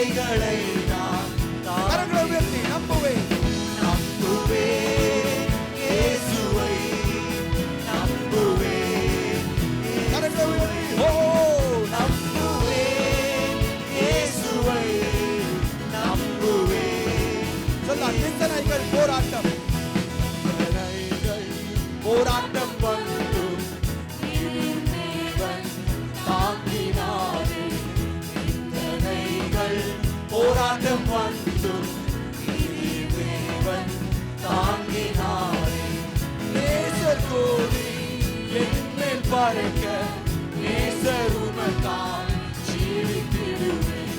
அலைகளை நான் கரங்களை உயர்த்தி நம்புவேன் நம்புவேன் இயேசுவை நம்புவேன் கரங்களை உயர்த்தி ஓ நம்புவேன் இயேசுவை நம்புவேன் சொல்ல நிந்தனைகள் போராட்டம் போராட்டம் வந்தும் தேவன் தாங்கினாரே நிந்தனைகள் போராட்டம் வந்தும் தேவன் தாங்கினாரே நேசர் கோடி என்மேல் பறக்க நேசர் உமக்காய் ஜீவித்திடுவேன்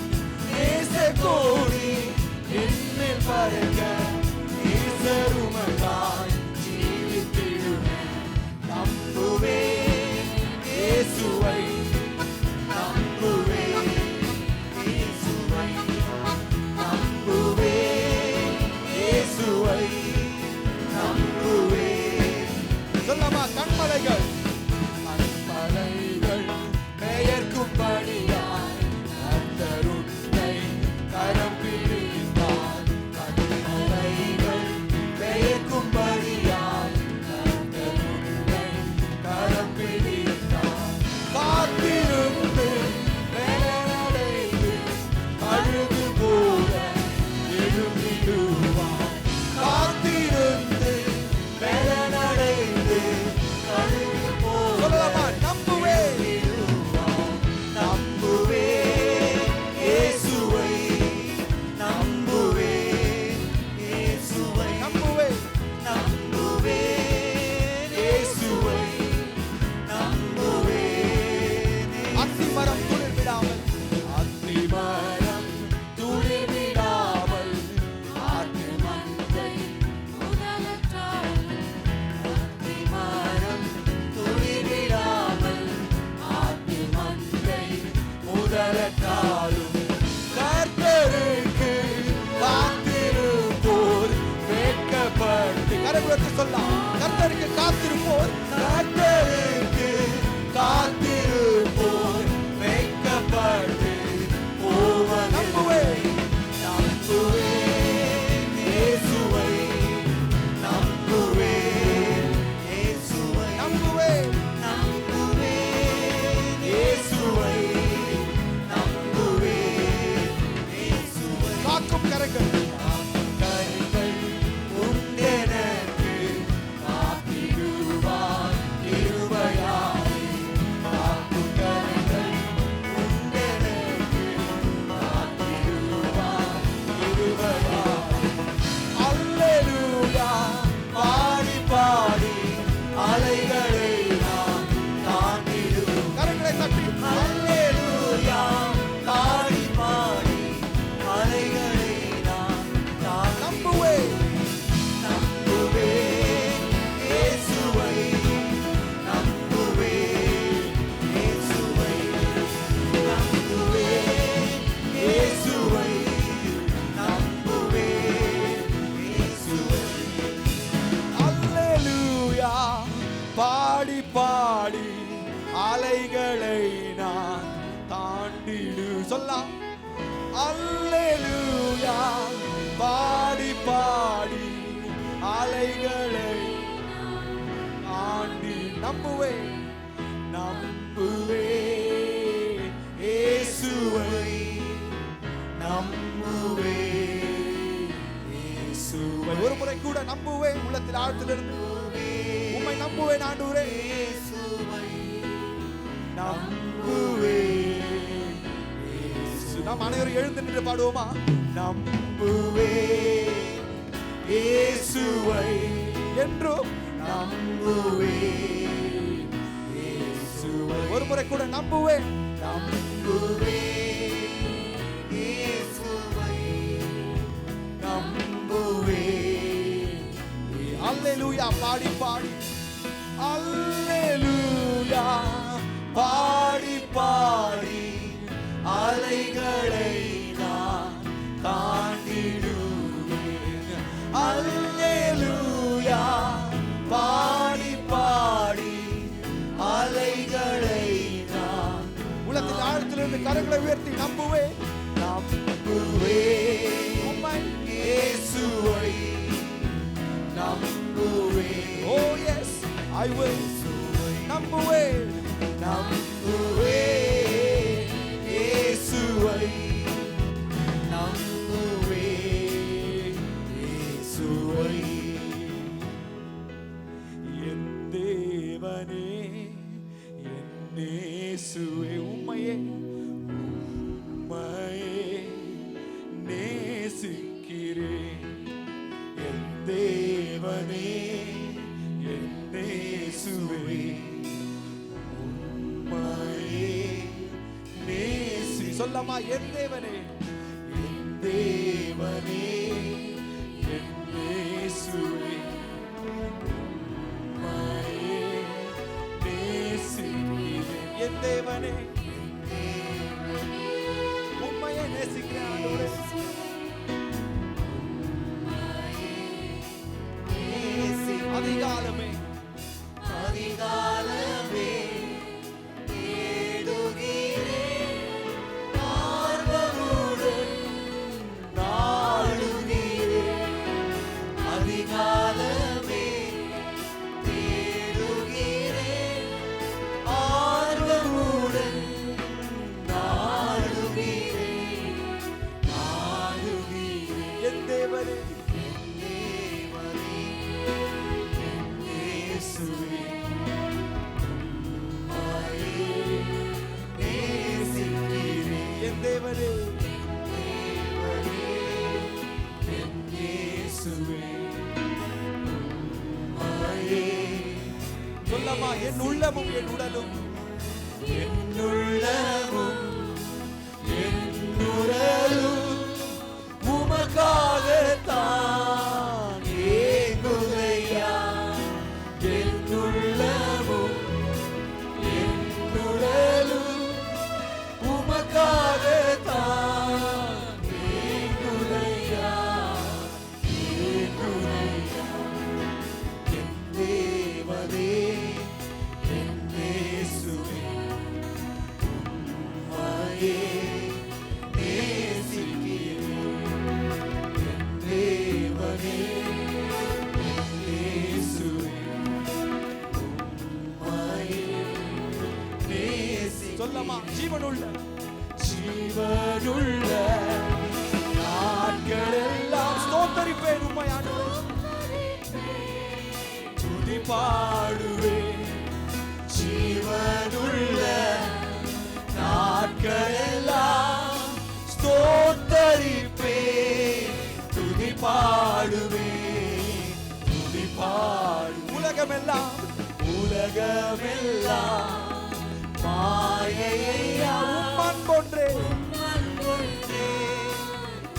நேசர் கோடி என்மேல் பறக்க நேசர் உமக்காய் நம்புவேன் இயேசுவை நம்புவேன் இயேசுவை நம்புவேன் இயேசுவை நம்புவேன் சொல்லமா கண்மலைகள் பெயர்க்கும்படியாய் கர்த்தருன்னை கரம் பிடித்தார் கண்மலைகள் பெயர்க்கும்படியாய் கர்த்தருன்னை கரம் பிடித்தார் காத்திருந்து வேலடைந்து அழுது போல எழுந்திடுவார் காத்திருந்து வேலடைந்து அழுது போல நம்புவேன் நம்புவேன் இயேசுவை நம்புவேன் இயேசுவை நம்புவேன் நம்புவேன் இயேசுவை நம்புவேன் அத்திமரம் துளிர் விடாமல் அத்திமரம் துளிர் விடாமல் ஆட்டு மந்தை முதலற்றாமல் அத்திமரம் துளிர் விடாமல் ஆட்டு மந்தை முதலற்றாலும் கர்த்தருக்கு காத்திருப்போர் வெட்கப்பட்டு கரகுலத்தை சொல்லலாம் கர்த்தருக்கு காத்திருப்போர் கர்த்தருக்கு காத்திருப்போர் வெட்கப்பட்டு போவதில்லை நம்புவேன் நம்புவேன் இயேசுவை நம்புவேன் இயேசுவை நம்புவேன் நம்புவேன் இயேசுவை நம்புவேன் இயேசுவை காக்கும் கரங்கள் கரைகள் உண்டெனக்கு காத்திடுவார் கிருபையாலே காக்கும் கரைகள் உண்டெனக்கு காத்திடுவார் கிருபையாலே அல்லேலூயா பாடி பாடி அலைகளை நான் தாண்டிடுவேன் கரங்களை தட்டி அல்லேலூயா பாடி பாடி அலைகளை நான் நம்புவேன் நம்புவேன் இயேசுவை நம்புவேன் இயேசுவை நம்புவேன் இயேசுவை நம்புவேன் இயேசுவை அல்லேலூயா பாடி பாடி அலைகளை நான் தாண்டிடு சொல்லலாம் அல்லேலூயா பாடி பாடி அலைகளை தாண்டி நம்புவேன் நம்புவேன் இயேசுவை நம்புவேன் இயேசுவை ஒரு முறை கூட நம்புவேன் உள்ளத்தில் ஆழத்திலிருந்து உம்மை நம்புவேன் ஆண்டவரே இயேசுவை நம்புவேன் நாம் அனைவரும் எழுந்து நின்று பாடுவோமா நம்புவேன் இயேசுவை என்றும் நம்புவேன் இயேசுவை ஒரு முறை கூட நம்புவேன் நம்புவேன் இயேசுவை நம்புவேன் அல்லேலூயா பாடி பாடி அல்லேலூயா பாடி பாடி அலைகளை நான் தாண்டிடுவேன் அல்லேலூயா பாடி பாடி அலைகளை நான் உள்ளத்தில் ஆழத்திலிருந்து கரங்களை உயர்த்தி நம்புவேன் நம்புவேன் சொல்லமா என் தேவனே என் தேவனே என் இயேசுவே உம்மையே நேசிக்கிறேன். என் தேவனே உம்மையே நேசிக்கிறேன் ஆண்டவரே. அதிகாலமே அதிகாலமே தேடுகிறேன், ஆர்வமுடன் நாடுகிறேன். அதிகாலமே தேடுகிறேன், ஆர்வமுடன் நாடுகிறேன். என் தேவனே என் தேவனே சொல்லமா என் உள்ளமும் என் உடலும் என்னுள்ளமும் என்னுடலும் உமக்காகத்தான் ஏங்குதையா. என்னுள்ளமும் என்னுடலும் உமக்காகத்தான் ஏங்குதையா, ஏங்குதையா. என் தேவனே என் இயேசுவே உம்மையே நேசிக்கிறேன். என் தேவனே என் இயேசுவே உம்மையே நேசிக்கிறேன். சொல்லமா ஜீவனுள்ள ஜீவனுள்ள நாட்களெல்லாம் ஸ்தோத்தரிப்பேன் உம்மை ஆண்டவரே. துதி பாடுவேன். ஜீவனுள்ள நாட்களெல்லாம் ஸ்தோத்தரிப்பேன். துதி பாடுவேன், துதி பாடு. உலகமெல்லாம் உலகமெல்லாம் மாயையா அன்பொன்றே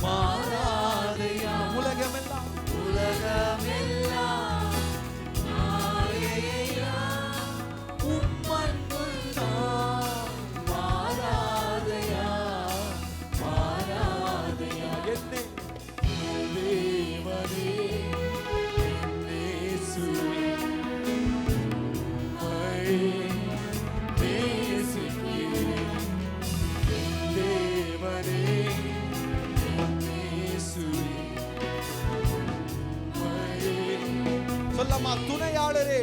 மாறாதையா. உலகமெல்லாம் உலகமெல்லாம் மாயையா உம்மன்புதான் மாறாதையா, மாறாதையா. என்னே தேவனே என் இயேசுவே உம்மையே நேசிக்கிறேன். தேவனே என் இயேசுவே உம்மையே. சொல்லமா துணையாளரே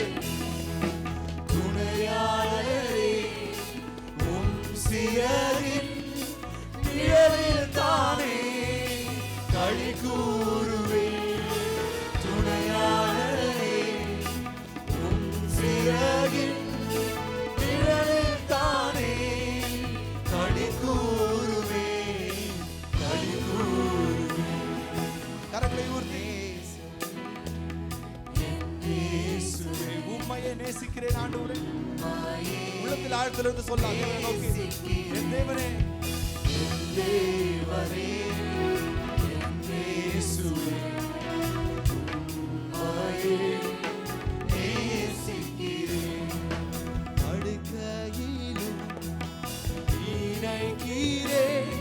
துணையாளரே உம் சிறையின் நிழலில் தானே களி கூறுவேன். துணையாளரே உம் சிறையின் நிழலில் தானே களி கூறுவேன், களி கூறுவேன். கரங்களை ஊர்த்தி இயேசுவே உம்மையே நேசிக்கிறேன் ஆண்டவரே. உள்ளத்தில் ஆழத்திலிருந்து சொல்ல தேவனை நோக்கி என் தேவனே தேவனே என் இயேசுவே உம்மையே நேசிக்கிறேன். படுக்கையிலும் நினைக்கிறேன்,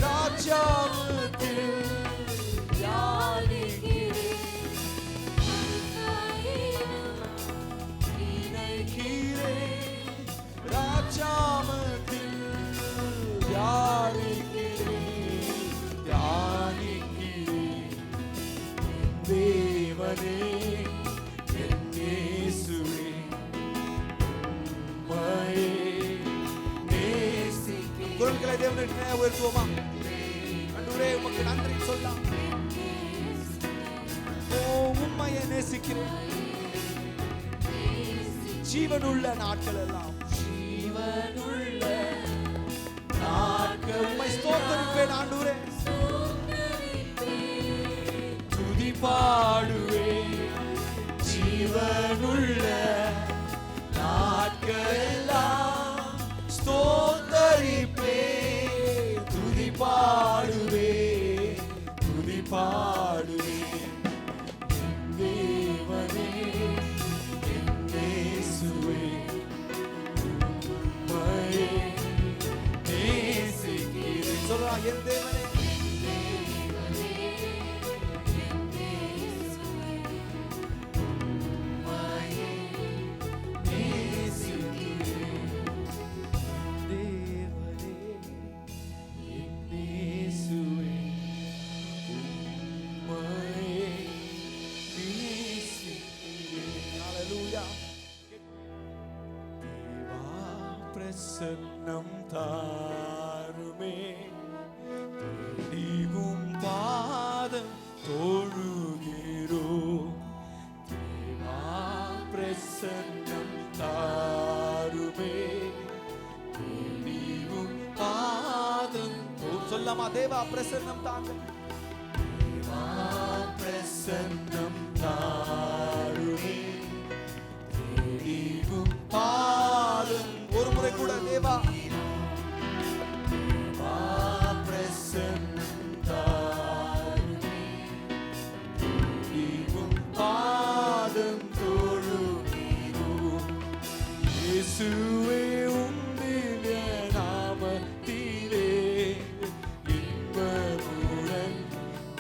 ராஜாவத்தில் நினைக்கிறேன், ராஜாவத்தில் தியானிக்கிறேன், தியானிக்கிறேன். தேவனே என் இயேசுவே உம்மையே நேசிக்கிறேன். குரல்களை தேவனுக்கு உயர்த்துவோமா? ஆண்டவரே உமக்கு நன்றி சொல்லலாம். ஓ உம்மையே நேசிக்கிறேன். ஜீவனுள்ள நாட்கள் எல்லாம் ஜீவனுள்ள நாட்கள் உம்மை ஸ்தோத்தரிப்பேன் ஆண்டவரே. துதி பாடுவேன். ஜீவனுள்ள நாட்களெல்லாம் ஸ்தோத்தரிப்பேன், தேவனே பிரசன்னம் தாருமே நீவும் பாதம் தொழுகிறோ தேவா பிரசன்னம் தாருமே நீவும் பாதம் சொல்லாமா தேவா பிரசன்னம் தாங்க தேவா பிரசன்னம் தாருமே நீவும் பாதம் ஒரு முறை கூட தேவா பிரசன்னம் தாருமே நீவும் பாதம் தொழுகிறோ இயேசுவே உம் திவ்ய நாமத்திலே இன்பமுடன்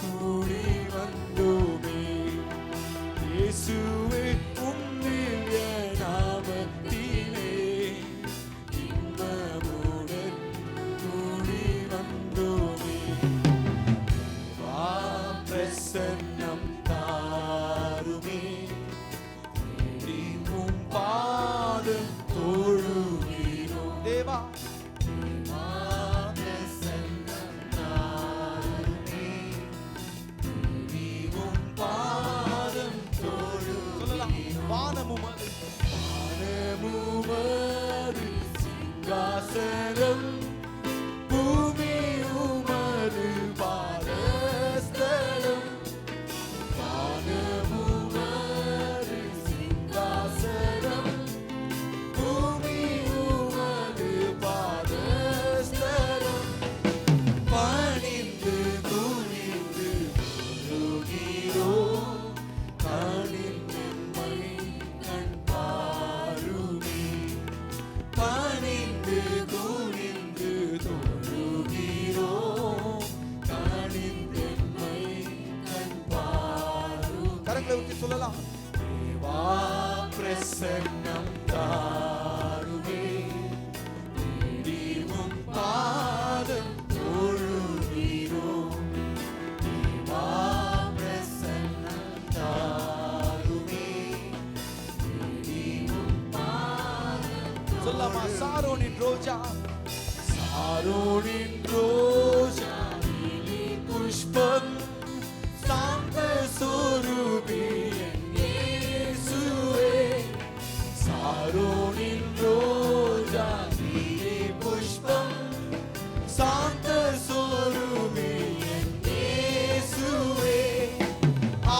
கூடி வந்தோமே இயேசுவே உம் திவ்ய நாமத்திலே இன்பமுடன் கூடி வந்தோமே வா பிரசன்னம் தாருமே நீவும் பாதம் தொழுகிறோ தேவா பிரசன்னம் தாருமே நீவும் பாதம் சொல்லலாம் வானமும் அது வானமுமது சிங்காசனம் பூமி உமது பாதஸ்தலம் வானமுமது சிங்காசனம் பூமி உமது பாதஸ்தலம் பணிந்து குனிந்து தொழுகிறோம் கனிந்தெம்மை கண் பாருமே பணிந்து குனிந்து தொழுகிறோம் கனிந்தெம்மை கண் பாருமே கரங்களை ஊற்றி சொல்லலாம் தேவா பிரசன்னம் தாருமே நீவும் பாதம் தொழுகிறோம் தேவா பிரசன்னம் தாருமே நீவும் பாதம் சொல்லாமா சாரோனின் ரோஜா சாரோனின் ரோஜா நீலி புஷ்பம் சாந்த சொரூபி இயேசுவே சாரோனின் ரோஜா நீலி புஷ்பம் சாந்த சொரூபி இயேசுவே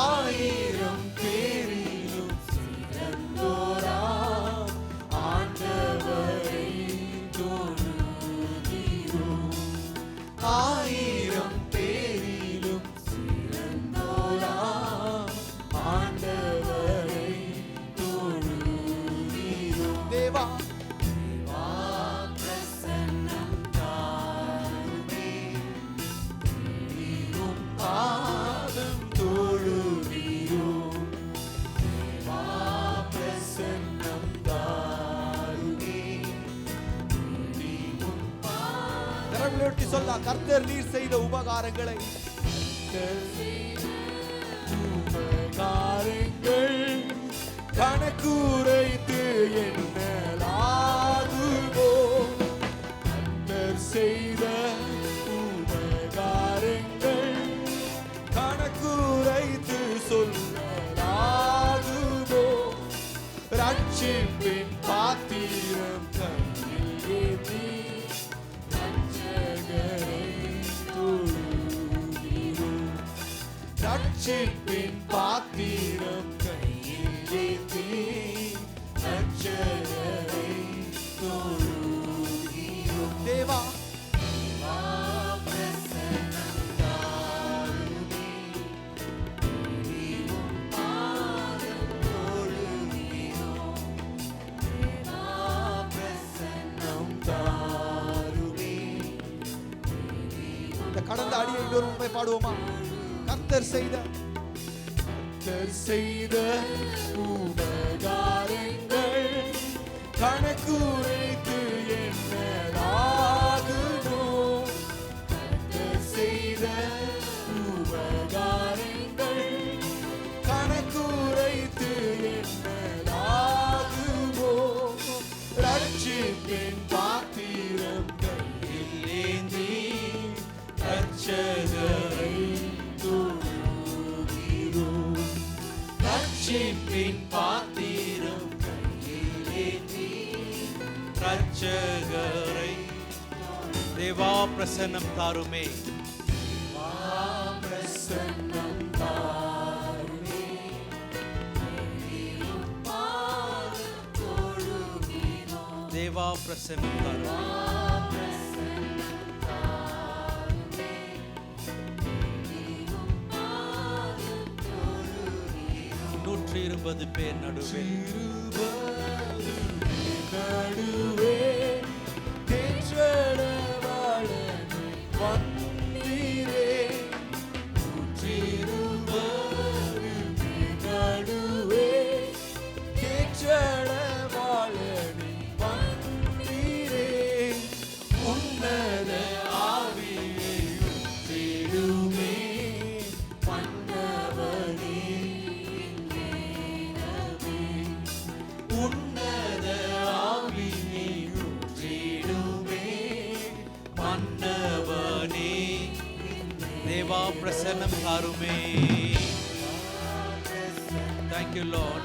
ஆயிரம் பேரிலும் சிறந்தோராம் ஆண்டவரை தொழுகிறோம் ஆயிரம் பேரிலும் சிறந்தோராம் ஆண்டவரை தொழுகிறோம் தேவா தேவா பிரசன்னம் தாருமே நீவும் பாதம் தொழுகிறோம் தேவா பிரசன்னம் தாருமே நீவும் கரங்களை ஊற்றி சொல்லலாம் கர்த்தர் நீர் செய்த உபகாரங்களை உபகாரங்கள் கணக்குரைத்து எண்ணலாகுமோ கர்த்தர் செய்த உபகாரங்கள் கணக்குரைத்து சொல்லலாகுமோ ரட்சிப்பின் பாத்திரம் கையில் ஏந்தி ரட்சகரை தொழுகிறோம் ரட்சிப்பின் பாத்திரம் கையில் ஏந்தி ரட்சகரை தொழுகிறோம் தேவா பிரசன்னம் தாருமே நீவும் பாதம் தொழுகிறோம் தேவா பிரசன்னம் தாருமே அந்த கடந்த அடியை இன்னொரு முறை பாடுவோமா? கர்த்தர் செய்த உபகாரங்கள் கணக்குரைத்து எண்ணலாகுமோ? கர்த்தர் செய்த உபகாரங்கள் கணக்குரைத்து எண்ணலாகுமோ? ரட்சிப்பின் பாத்திரம் கையில் ஏந்தி ரட்சகரை தொழுகிறோம். ரட்சிப்பின் பாத்திரம் கையில் ஏந்தி ரட்சகரை தேவா பிரசன்னம் தாருமே. பிரசன்னம் தாருமே. பாதம் தொழுகிறோம். தேவா பிரசன்னம் தாருமே. நூற்றி 20 பேர் நடுவே தேற்றவாளனை வந்தீரே. 120 நடுவே தேற்றவாளனை வந்தீரே. உன்னத ஆவியை ஊற்றிடுமே. மன்னவனே உன்னத ஆவியை ஊற்றிடுமே. மன்னவனே தேவா பிரசன்னம் தாருமே. Thank you Lord.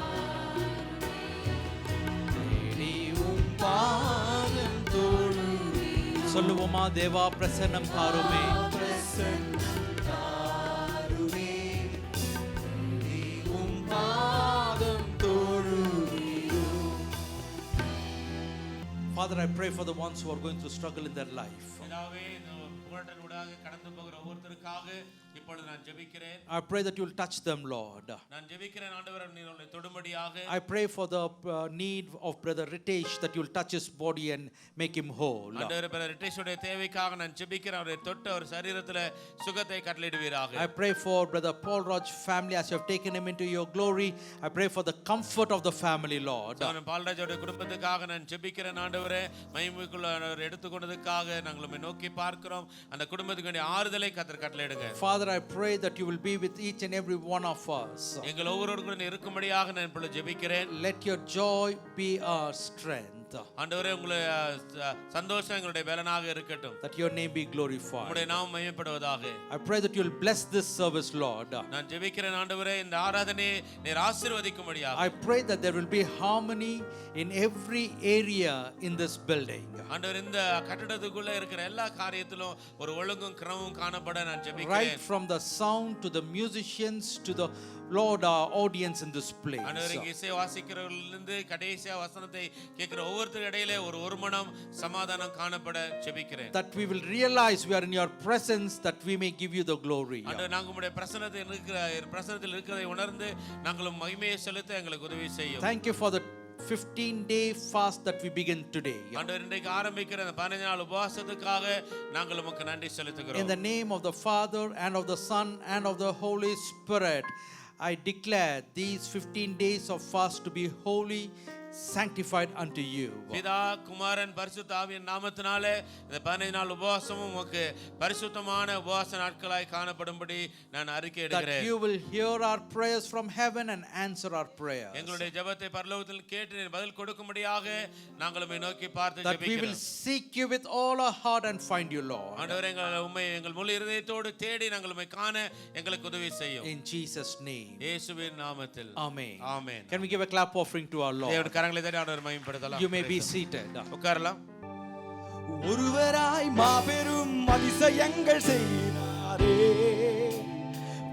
தேடி உம் பாதம் தொழுகிறோம். சொல்லுவோமா? தேவா பிரசன்னம் தாருமே. பிரசன்னம் தாருமே. தேடி உம் பாதம் தொழுகிறோம். Father, I pray for the ones who are going through struggle in their life. பிதாவே, இந்த புகழ்ச்சியூடாக கடந்து போகிற ஒவ்வொருத்தருக்காக இப்பொழுது நான் ஜெபிக்கிறேன். I pray that you will touch them, Lord. நான் ஜெபிக்கிறேன் ஆண்டவரே, நீர் அவர்களை தொடும்படியாக. I pray for the need of brother Ritesh, that you will touch his body and make him whole. ஆண்டவரே, பிரதர் ரிட்டேஷுடைய தேவைக்காக நான் ஜெபிக்கிறேன். அவரை தொட்டு அவர் சரீரத்தில் சுகத்தை கட்டளையிடுவீராக. I pray for brother Paul Raj family as you have taken him into your glory. I pray for the comfort of the family, Lord. பால்ராஜோட குடும்பத்துக்காக நான் ஜெபிக்கிறேன் ஆண்டவரே. மகிமைக்குள்ள அவர் எடுத்துக்கொண்டதுக்காக நாங்கள் உம்மை நோக்கி பார்க்கிறோம். அந்த குடும்பத்துக்கு வேண்டிய ஆறுதலை கர்த்தர் கட்டளையிடுங்க. Father, I pray that you will be with each and every one of us. எங்கள் ஒவ்வொருவருக்கும் இருக்கும்படியாக நான் இப்பொழுது ஜெபிக்கிறேன். Let your joy be our strength. ஆண்டவரே, உங்களுடைய சந்தோஷம் எங்களுடைய பலனாக இருக்கட்டும். That your name be glorified. உம்முடைய நாமம் மகிமைப்படுவதாக. I pray that you will bless this service, Lord. நான் ஜெபிக்கிறேன் ஆண்டவரே, இந்த ஆராதனையை நீர் ஆசீர்வதிக்கும்படியாக. I pray that there will be harmony in every area in this building. ஆண்டவர், இந்த கட்டடத்துக்குள்ள இருக்கிற எல்லா காரியத்திலும் ஒரு ஒழுங்கும் கிரமமும் காணப்பட நான் Right ஜெபிக்கிறேன். from the sound to the musicians to the Lord, our audience in this place. ஆண்டவரே, இசை வாசிக்கிறவர்களிலிருந்து கடைசியா வசனத்தை கேட்கிற ஒவ்வொருத்தர் இடையிலே ஒரு ஒருமனம் சமாதானம் காணப்பட ஜெபிக்கிறேன். That we will realize we are in your presence, that we may give you the glory. ஆண்டவர், நாங்கள் உம்முடைய பிரசன்னத்தில் இருக்கிறதை உணர்ந்து நாங்களும் மகிமையை செலுத்த எங்களுக்கு உதவி செய்யும். Thank you for the 15-day fast that we begin today. ஆண்டவர், இன்றைக்கு ஆரம்பிக்கிற அந்த 15 நாள் உபவாசத்துக்காக நாங்கள் உமக்கு நன்றி In செலுத்துகிறோம். the name of the Father and of the Son and of the Holy Spirit, I declare these 15 days of fast to be holy, sanctified unto you. பிதா, குமாரன், பரிசுத்த ஆவியின் நாமத்தினாலே இந்த 15 நாள் உபவாசமும் உமக்கு பரிசுத்தமான உபவாச நாட்களாய் காணப்படும்படி நான் அறிக்கை That இடுகிறேன். you will hear our prayers from heaven and answer our prayers. எங்களுடைய ஜெபத்தை பரலோகத்தில் கேட்டு நீர் பதில் கொடுக்கும்படியாக நாங்கள் உம்மை நோக்கி பார்த்து That we will ஜெபிக்கிறோம். seek you with all our heart and find you, Lord. ஆண்டவரே, எங்கள் முழு இருதயத்தோடு தேடி நாங்கள் உம்மை காண எங்களுக்கு உதவி செய்யும். In Jesus' name. இயேசுவின் நாமத்தில் Amen. Amen. Can we give a clap offering to our Lord? தேவனுடைய கரங்களை தட்டி ஆண்டவரை மகிமைப்படுத்தலாம். You may be seated. உட்காரலாம். ஒருவராய் மாபெரும் அதிசயங்கள் செய்தாரே.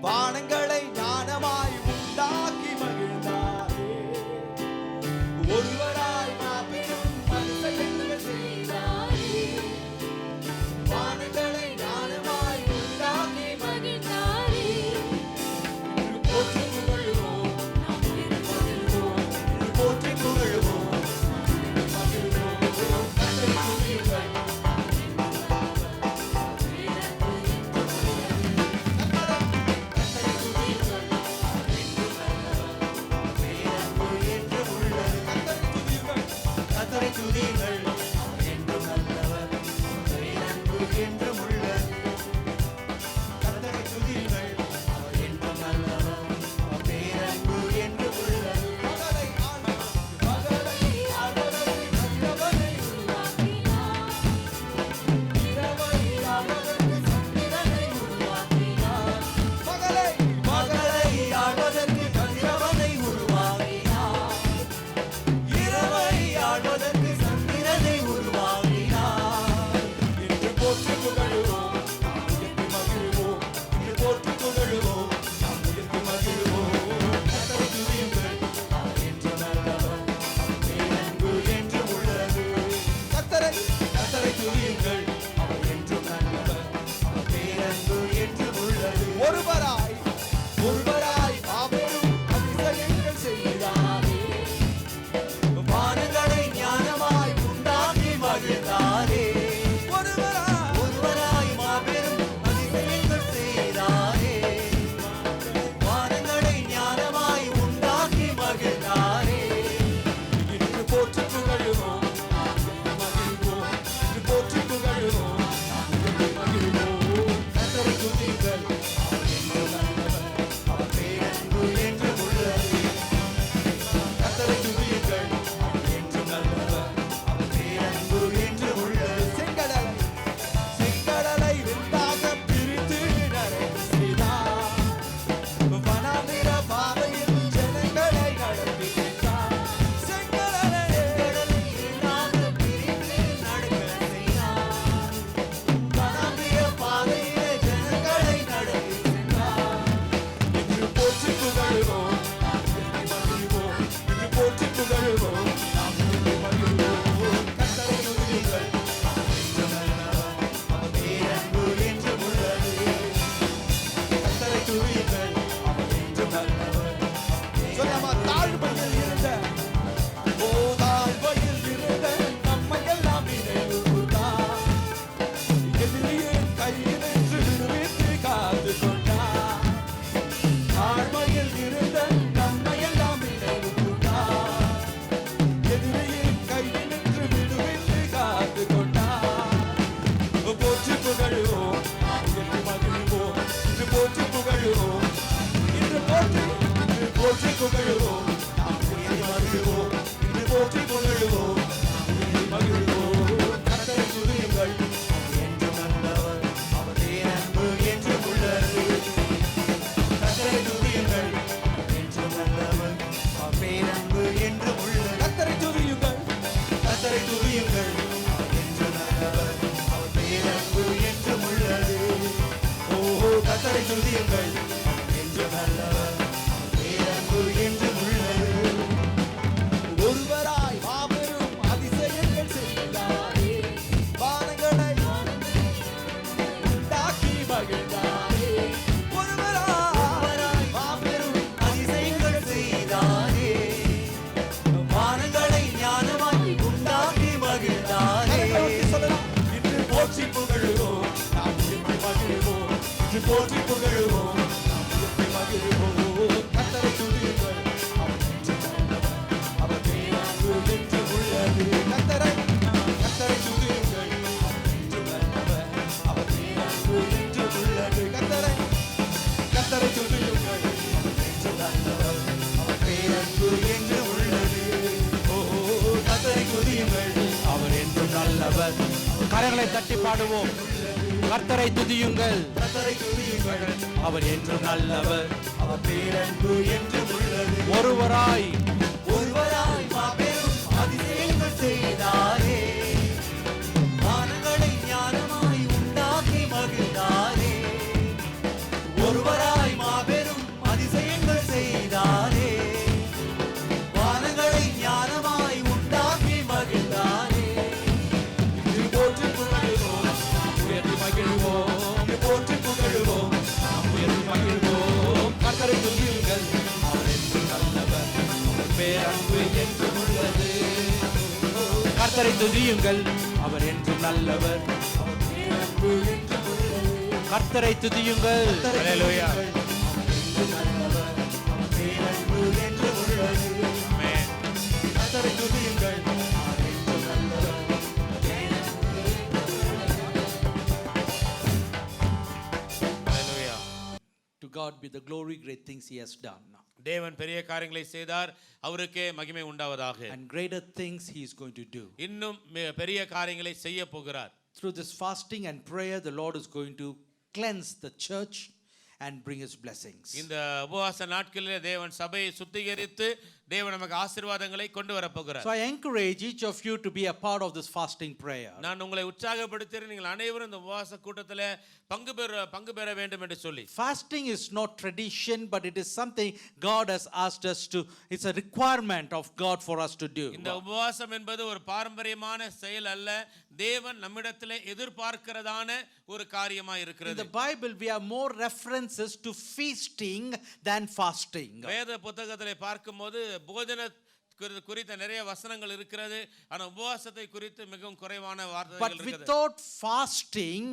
வானங்களை ஞானமாய் உண்டாக்கி மகிழ்ந்தாரே. ஒருவராய் மாபெரும் அதிசயங்கள் செய்தாரே. வானங்களை ஞானமாய் உண்டாக்கி மகிழ்ந்தாரே. போற்றி புகழுவோம், போற்றி புகழுவோம். ஒருவராய் ஒருவராய் மாபெரும் அதிசயங்கள் செய்கிறாரே. வானங்களை ஞானமாய் உண்டாக்கி மகிழ்ந்தாரே. ஒருவராய் ஒருவராய் மாபெரும் அதிசயங்கள் செய்கிறாரே. வானங்களை ஞானமாய் உண்டாக்கி மகிழ்ந்தாரே. இன்று போற்றி புகழுவோம், மகிழ்வோம். இன்று போற்றி புகழுவோம், மகிழ்வோம். கர்த்தரை துதியுங்கள், அவர் என்றும் நல்லவர், அவர் பேரன்பு என்றும் உள்ளது. கர்த்தரை துதியுங்கள், அவர் என்றும் நல்லவர், அவர் பேரன்பு என்றும் உள்ளது. செங்கடலை ரெண்டாக பிரித்து நடந்து செய்தார். வனாந்திர பாதையில் ஜனங்களை நடத்தி சென்றார். செங்கடலை இரண்டாக பிரித்து நடக்க செய்தார். வனாந்திர பாதையிலே ஜனங்களை நடத்தி சென்றார். இன்று போற்றி புகழுவோம், நாம் உம்மை மகிழ்வோம். இன்று போற்றி புகழுவோம், நாம் உம்மை மகிழ்வோம். கர்த்தரை துதியுங்கள், அவர் என்றும் நல்லவர், அவர் பேரன்பு என்றும் உள்ளது. கர்த்தரை துதியுங்கள், அவர் என்றும் நல்லவர். சொல்லாமா, தாழ்மையில் இருந்த தாழ்மையில் இருந்த நம்மை எல்லாம் நினைவு கூர்ந்தார். எதிரியின் கையினின்று விடுவித்து காத்து கொண்டார். தாழ்மையில் இருந்த நம்மை எல்லாம் நினைவு கூர்ந்தார். எதிரியின் கையினின்று விடுவித்து காத்து கொண்டார். போற்றி புகழுவோம், நாம் என்று மகிழ்வோம். இன்று போற்றி புகழுவோம், இன்று போற்றி புகழுவோம், நாம் என்று மகிழ்வோம். இன்று போற்றி புகழுவோம், நாம் என்று மகிழ்வோம். கர்த்தரை துதியுங்கள், அவர் என்றும் நல்லவர், அவர் பேரன்பு என்றும் உள்ளது. கர்த்தரை துதியுங்கள், அவர் என்றும் நல்லவர், அவர் பேரன்பு என்றும் உள்ளது. கர்த்தரை துதியுங்கள், கர்த்தரை துதியுங்கள், அவர் என்றும் நல்லவர், அவர் பேரன்பு என்றும் உள்ளது. ஓஹோ, கர்த்தரை துதியுங்கள், அவர் என்றும் நல்லவர், அவர் பேரன்பு என்றும் உள்ளது. ஒருவராய் மாபெரும் அதிசயங்கள் செய்தாரே. வானங்களை உண்டாக்கி மகிழ்ந்தாரே. ஒருவராய் மாபெரும் அதிசயங்கள் செய்தாரே. வானங்களை ஞானமாய் உண்டாக்கி மகிழ்ந்தாரே. இன்று போற்றி புகழுவோம், நாம் என்று மகிழ்வோம். இன்று போற்றி புகழுவோம், நாம் என்று மகிழ்வோம். கர்த்தரை துதியுங்கள், அவர் என்றும் நல்லவர், அவர் பேரன்பு என்றும் உள்ளது. கர்த்தரை துதியுங்கள், அவர் என்றும் நல்லவர், அவர் பேரன்பு என்றும் உள்ளது. கர்த்தரை துதியுங்கள், அவர் என்றும் நல்லவர், அவர் பேரன்பு என்றும் உள்ளது. ஓ, கர்த்தரை துதியுங்கள், அவர் என்றும் நல்லவர். கரங்களை தட்டி பாடுவோம். கர்த்தரை துதியுங்கள், கர்த்தரை துதியுங்கள், அவர் என்றும் நல்லவர். அவர் பேரன்பு என்றும் உள்ளது. ஒருவராய் ஒருவராய் மாபெரும் அதிசயங்கள் செய்தாரே. வானங்களை ஞானமாய் உண்டாக்கி மகிழ்ந்தாரே. ஒருவராய் மாபெரும் அதிசயங்கள் செய்தாரே. வானங்களை ஞானமாய் உண்டாக்கி மகிழ்ந்தாரே. இன்று போற்றி புகழுவோம், நாம் உயர்த்தி மகிழ்வோம். இன்று போற்றி புகழுவோம், நாம் உயர்த்தி மகிழ்வோம். கர்த்தரை துதியுங்கள், அவர் என்றும் நல்லவர், அவர் பேரன்பு என்றும் உள்ளது. கர்த்தரை துதியுங்கள், அவர் என்றும் நல்லவர். அவர் பேரன்பு என்றும் உள்ளது. கர்த்தரை துதியுங்கள். ஹல்லேலூயா. நல்லவர், அவர் பேரன்பு என்றும் உள்ளது. ஆமென். கர்த்தரை துதியுங்கள், அவர் என்றும் நல்லவர். ஹல்லேலூயா. To God be the glory, great things he has done. தேவன் பெரிய காரியங்களை செய்தார், அவருக்கே மகிமை உண்டாவதாக. And greater things he is going to do. இன்னும் பெரிய காரியங்களை செய்ய போகிறார். Through this fasting and prayer, the Lord is going to cleanse the church and bring his blessings. இந்த உபவாச நாட்களிலே தேவன் சபையை சுத்திகரித்து தேவன் நமக்கு ஆசீர்வாதங்களை கொண்டு வர போகிறார். So I encourage each of you to be a part of this fasting prayer. நான் உங்களை உற்சாகப்படுத்துகிறேன், நீங்கள் அனைவரும் இந்த உபவாச கூட்டத்திலே பங்கு பெற வேண்டும் என்று சொல்லி. Fasting is not tradition, but it is something God has asked us to. It's a requirement of God for us to do. இந்த உபவாசம் என்பது ஒரு பாரம்பரியமான செயல் அல்ல, தேவன் நம்மிடத்திலே எதிர்பார்க்கிறதான ஒரு காரியமா In இருக்கிறது. the Bible, we have more references to feasting than fasting. வேத புத்தகத்திலே பார்க்கும்போது போஜன குறித்த நிறைய வசனங்கள் இருக்கிறது, ஆனா உபவாசத்தை குறித்து மிகவும் குறைவான வார்த்தைகள் But இருக்குது. without fasting,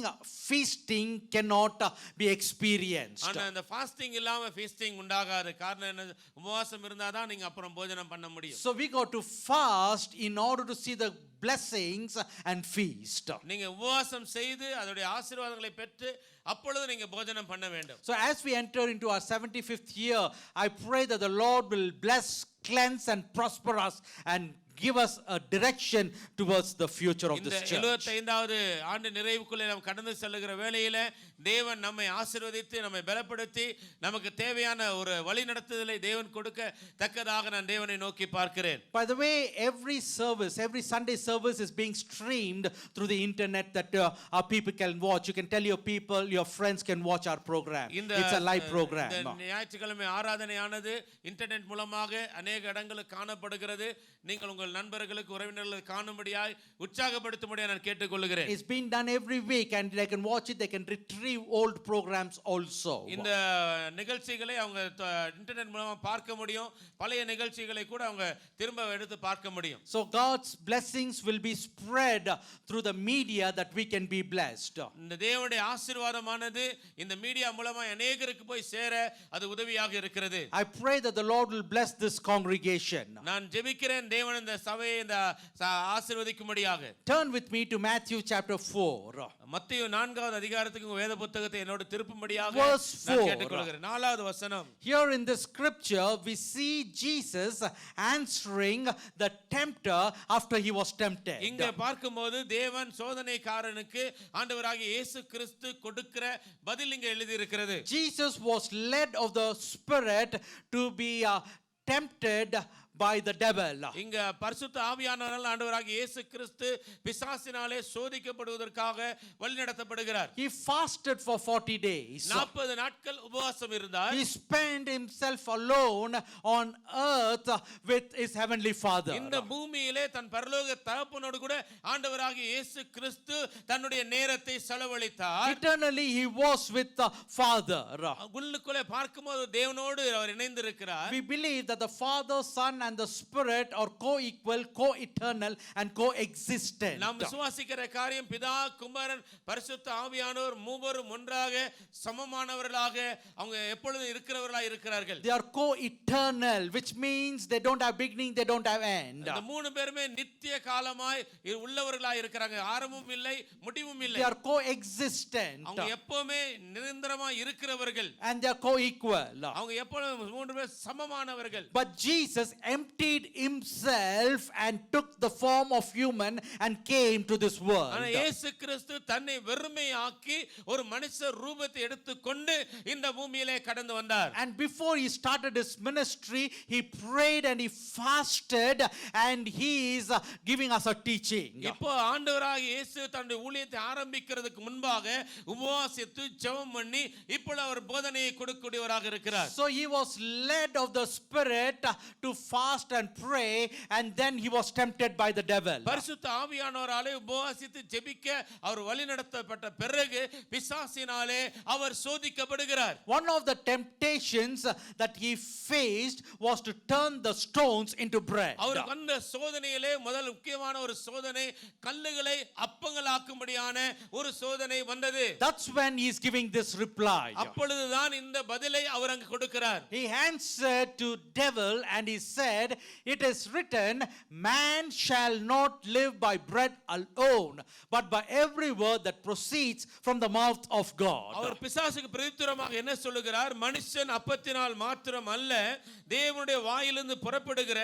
feasting cannot be experienced. ஆனா இந்த ஃபாஸ்டிங் இல்லாம ஃபீஸ்டிங் உண்டாகாது. காரணம் என்ன? உபவாசம் இருந்தாதான் நீங்க அப்புறம் போஜனம் பண்ண முடியும். So we got to fast in order to see the blessings and feast. நீங்க உபவாசம் செய்து அதோட ஆசீர்வாதங்களை பெற்று அப்பொழுது நீங்க போஜனம் பண்ண வேண்டும். So as we enter into our 75th year, I pray that the Lord will bless, cleanse and prosper us and give us a direction towards the future of இந்த this church. 75வது ஆண்டு நிறைவுக்குள்ளே நாம் கடந்து செல்லுகிற வேளையில தேவன் நம்மை ஆசீர்வதித்து நம்மை பலப்படுத்தி நமக்கு தேவையான ஒரு வழி நடத்துதலை தேவன் கொடுக்க தக்கதாக நான் தேவனை நோக்கி பார்க்கிறேன். By the way, every service, every Sunday service is being streamed through the internet that our people can watch. You can tell your people, your friends can watch our program. It's a live program. இந்த ஞாயிற்றுக்கிழமை ஆராதனையானது internet மூலமாக அநேக இடங்களில் காணப்படுகிறது. நீங்கள் உங்கள் நண்பர்களுக்கு உறவினர்களுக்கு காணும்படியாய் உற்சாகப்படுத்தும்படியாய் நான் கேட்டுக்கொள்கிறேன். It's been done every week and they can watch it, they can retrieve old programs also. இந்த நிகழ்ச்சிகளை அவங்க இன்டர்நெட் மூலமா பார்க்க முடியும், பழைய நிகழ்ச்சிகளை கூட அவங்க திரும்ப எடுத்து பார்க்க முடியும். So God's blessings will be spread through the media that we can be blessed. இந்த தேவனுடைய ஆசீர்வாதமானது இந்த மீடியா மூலமா அநேகருக்கு போய் சேர அது உதவியாக இருக்கிறது. I pray that the Lord will bless this congregation. நான் ஜெபிக்கிறேன் தேவன் இந்த சபையை இந்த ஆசீர்வதிக்கும்படியாக. Turn with me to Matthew chapter 4. மத்தேயு 4வது அதிகாரத்துக்கு வேத புத்தகத்தை என்னோடு திருப்பும்படியாக Verse 4. நான் கேட்டுக்கொள்கிறேன். 4வது வசனம். Here in the scripture we see Jesus answering the tempter after he was tempted. இங்க பார்க்கும்போது தேவன் சோதனைக்காரனுக்கு ஆண்டவராகிய இயேசு கிறிஸ்து கொடுக்கிற பதில் இங்க எழுதி இருக்கிறது. Jesus was led of the Spirit to be tempted by the devil. இங்க பரிசுத்த ஆவியானவரால் ஆண்டவராகிய இயேசு கிறிஸ்து பிசாசினாலே சோதிக்கப்படுவதற்காக வழிநடத்தப்படுகிறார். He fasted for 40 days. 40 நாட்கள் உபவாசம் இருந்தார். He spent himself alone on earth with his heavenly Father. இந்த பூமியிலே தன் பரலோக தகப்பனோடு கூட ஆண்டவராகிய இயேசு கிறிஸ்து தன்னுடைய நேரத்தை செலவழித்தார். Eternally he was with the Father. உள்ளுக்குள்ளே பார்க்கும்போது தேவனோடு அவர் இணைந்திருக்கிறார். We believe that the Father, Son and the Spirit are co-equal, co-eternal and co-existent. நாம் விசுவாசிக்கிற காரியம் பிதா, குமாரன், பரிசுத்த ஆவியானவர் மூவரும் ஒன்றாக சமமானவர்களாக அவங்க எப்பொழுதும் இருக்கிறவர்களாக இருக்கிறார்கள். They are co-eternal, which means they don't have beginning, they don't have end. இந்த மூணு பேருமே நித்திய காலமாய் உள்ளவர்களாக இருக்கிறாங்க. ஆரம்பமும் இல்லை, முடிவும் இல்லை. They are co-existent. அவங்க எப்பவுமே நிரந்தரமா இருக்கிறவர்கள். And they are co-equal. அவங்க எப்பொழுதும் மூன்று பேர் சமமானவர்கள். But Jesus emptied himself and took the form of human and came to this world. ஆனா இயேசு கிறிஸ்து தன்னை வெறுமையாக்கி ஒரு மனுஷ ரூபத்தை எடுத்துக்கொண்டு இந்த பூமியிலே கடந்து வந்தார். And before he started his ministry, he prayed and he fasted and he is giving us a teaching. இப்போ ஆண்டவராகிய இயேசு தன்னுடைய ஊழியத்தை ஆரம்பிக்கிறதுக்கு முன்பாக உபவாசித்து ஜெபம் பண்ணி இப்பொழுது அவர் போதனையை கொடுக்கக்கூடியவராக இருக்கிறார். So he was led of the Spirit to fast and pray and then he was tempted by the devil. பரிசுத்த ஆவியானவராலே உபவாசித்து ஜெபிக்க அவர் வழிநடத்தப்பட்ட பிறகு பிசாசினாலே அவர் சோதிக்கப்படுகிறார். One of the temptations that he faced was to turn the stones into bread. அவர் வந்த சோதனையிலே முதல் முக்கியமான ஒரு சோதனை கல்லுகளை அப்பங்களாக்கும்படியான ஒரு சோதனை வந்தது. That's when he is giving this reply. அப்பொழுதுதான் இந்த பதிலை அவர் அங்கு கொடுக்கிறார். He answered to devil and he said, it is written, man shall not live by bread alone, but by every word that proceeds from the mouth of God. அவர் பிசாசுக்கு பிரதித்துரமாக என்ன சொல்லுகிறார்? மனுஷன் அப்பத்தினால் மாத்திரம் அல்ல, தேவனுடைய வாயிலிருந்து புறப்படுகிற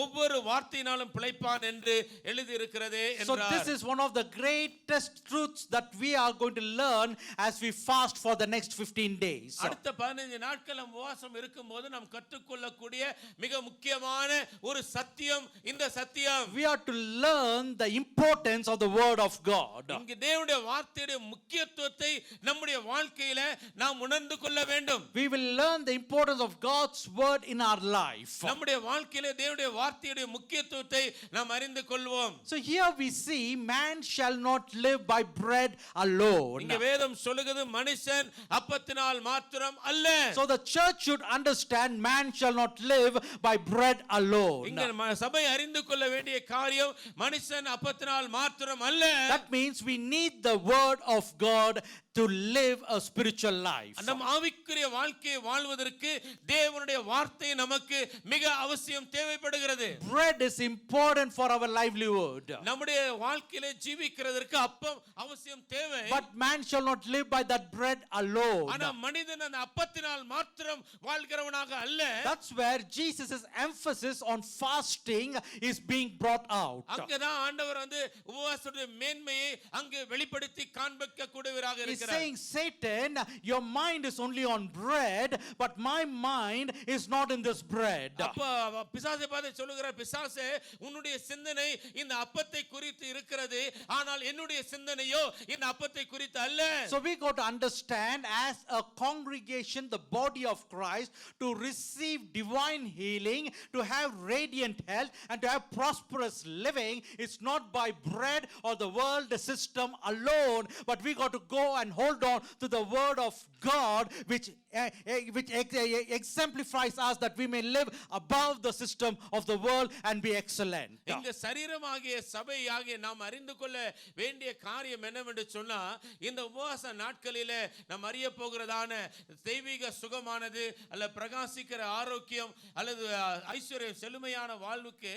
ஒவ்வொரு வார்த்தையினாலும் பிழைப்பான் என்று எழுதி இருக்கிறதே So என்றார். this is one of the greatest truths that we are going to learn as we fast for the next 15 days. அடுத்த 15 நாட்கள் நாம் உபவாசம் இருக்கும்போது நாம் கற்றுக்கொள்ளக்கூடிய மிக முக்கியமான முக்கியமான ஒரு சத்தியம் இந்த சத்தியம். We are to learn the importance of the word of God. இங்கு தேவனுடைய வார்த்தையுடைய முக்கியத்துவத்தை நம்முடைய வாழ்க்கையில நாம் உணர்ந்து கொள்ள வேண்டும். We will learn the importance of God's word in our life. நம்முடைய வாழ்க்கையில தேவனுடைய வார்த்தையுடைய முக்கியத்துவத்தை நாம் அறிந்து கொள்வோம். So here we see man shall not live by bread alone. இங்க வேதம் சொல்லுகிறது மனுஷன் அப்பத்தினால் மாத்திரம் அல்ல. So the church should understand man shall not live by bread alone. இங்க சபை அறிந்து கொள்ள வேண்டிய காரியம் மனுஷன் அப்பத்தினால் மாத்திரம் அல்ல. That means we need the word of God to live a spiritual life. நம் ஆவிக்குரிய வாழ்க்கையை வாழ்வதற்கு தேவனுடைய வார்த்தை நமக்கு மிக அவசியம் தேவைப்படுகிறது. Bread is important for our livelihood. நம்முடைய வாழ்க்கையில ஜீவிக்கிறதற்கு அப்பம் அவசியம் தேவை. But man shall not live by that bread alone. ஆனா மனிதன் அந்த அப்பத்தினால் மாத்திரம் வாழ்கிறவனாக அல்ல. That's where Jesus' emphasis on fasting is being brought out. அங்கதான் ஆண்டவர் வந்து உபவாசத்துடைய மேன்மையை அங்கு வெளிப்படுத்தி காண்பிக்க கூடியவராக He's இருக்கிறார். saying, Satan, your mind is only on bread, but my mind is not in this bread. அப்ப பிசாசை பார்த்து சொல்லுகிறார், பிசாசே உன்னுடைய சிந்தனை இந்த அப்பத்தை குறித்து இருக்கிறது, ஆனால் என்னுடைய சிந்தனையோ இந்த அப்பத்தை குறித்து அல்ல. So we got to understand as a congregation, the body of Christ, to receive divine healing, to have radiant health, and to have prosperous living, it's not by bread or the world system alone, but we got to go and hold on to the word of God, which exemplifies us that we may live above the system of the world and be excellent. இந்த சரீரமாகிய சபையாகிய நாம் அறிந்து கொள்ள வேண்டிய காரியம் என்னவென்று சொன்னா, இந்த உபவாச நாட்களிலே நாம் அறிய போகிறதான தெய்வீக சுகமானது அல்ல பிரகாசிக்கிற ஆரோக்கியம் அல்லது ஐஸ்வர்யம் செழுமையான வாழ்வுக்கு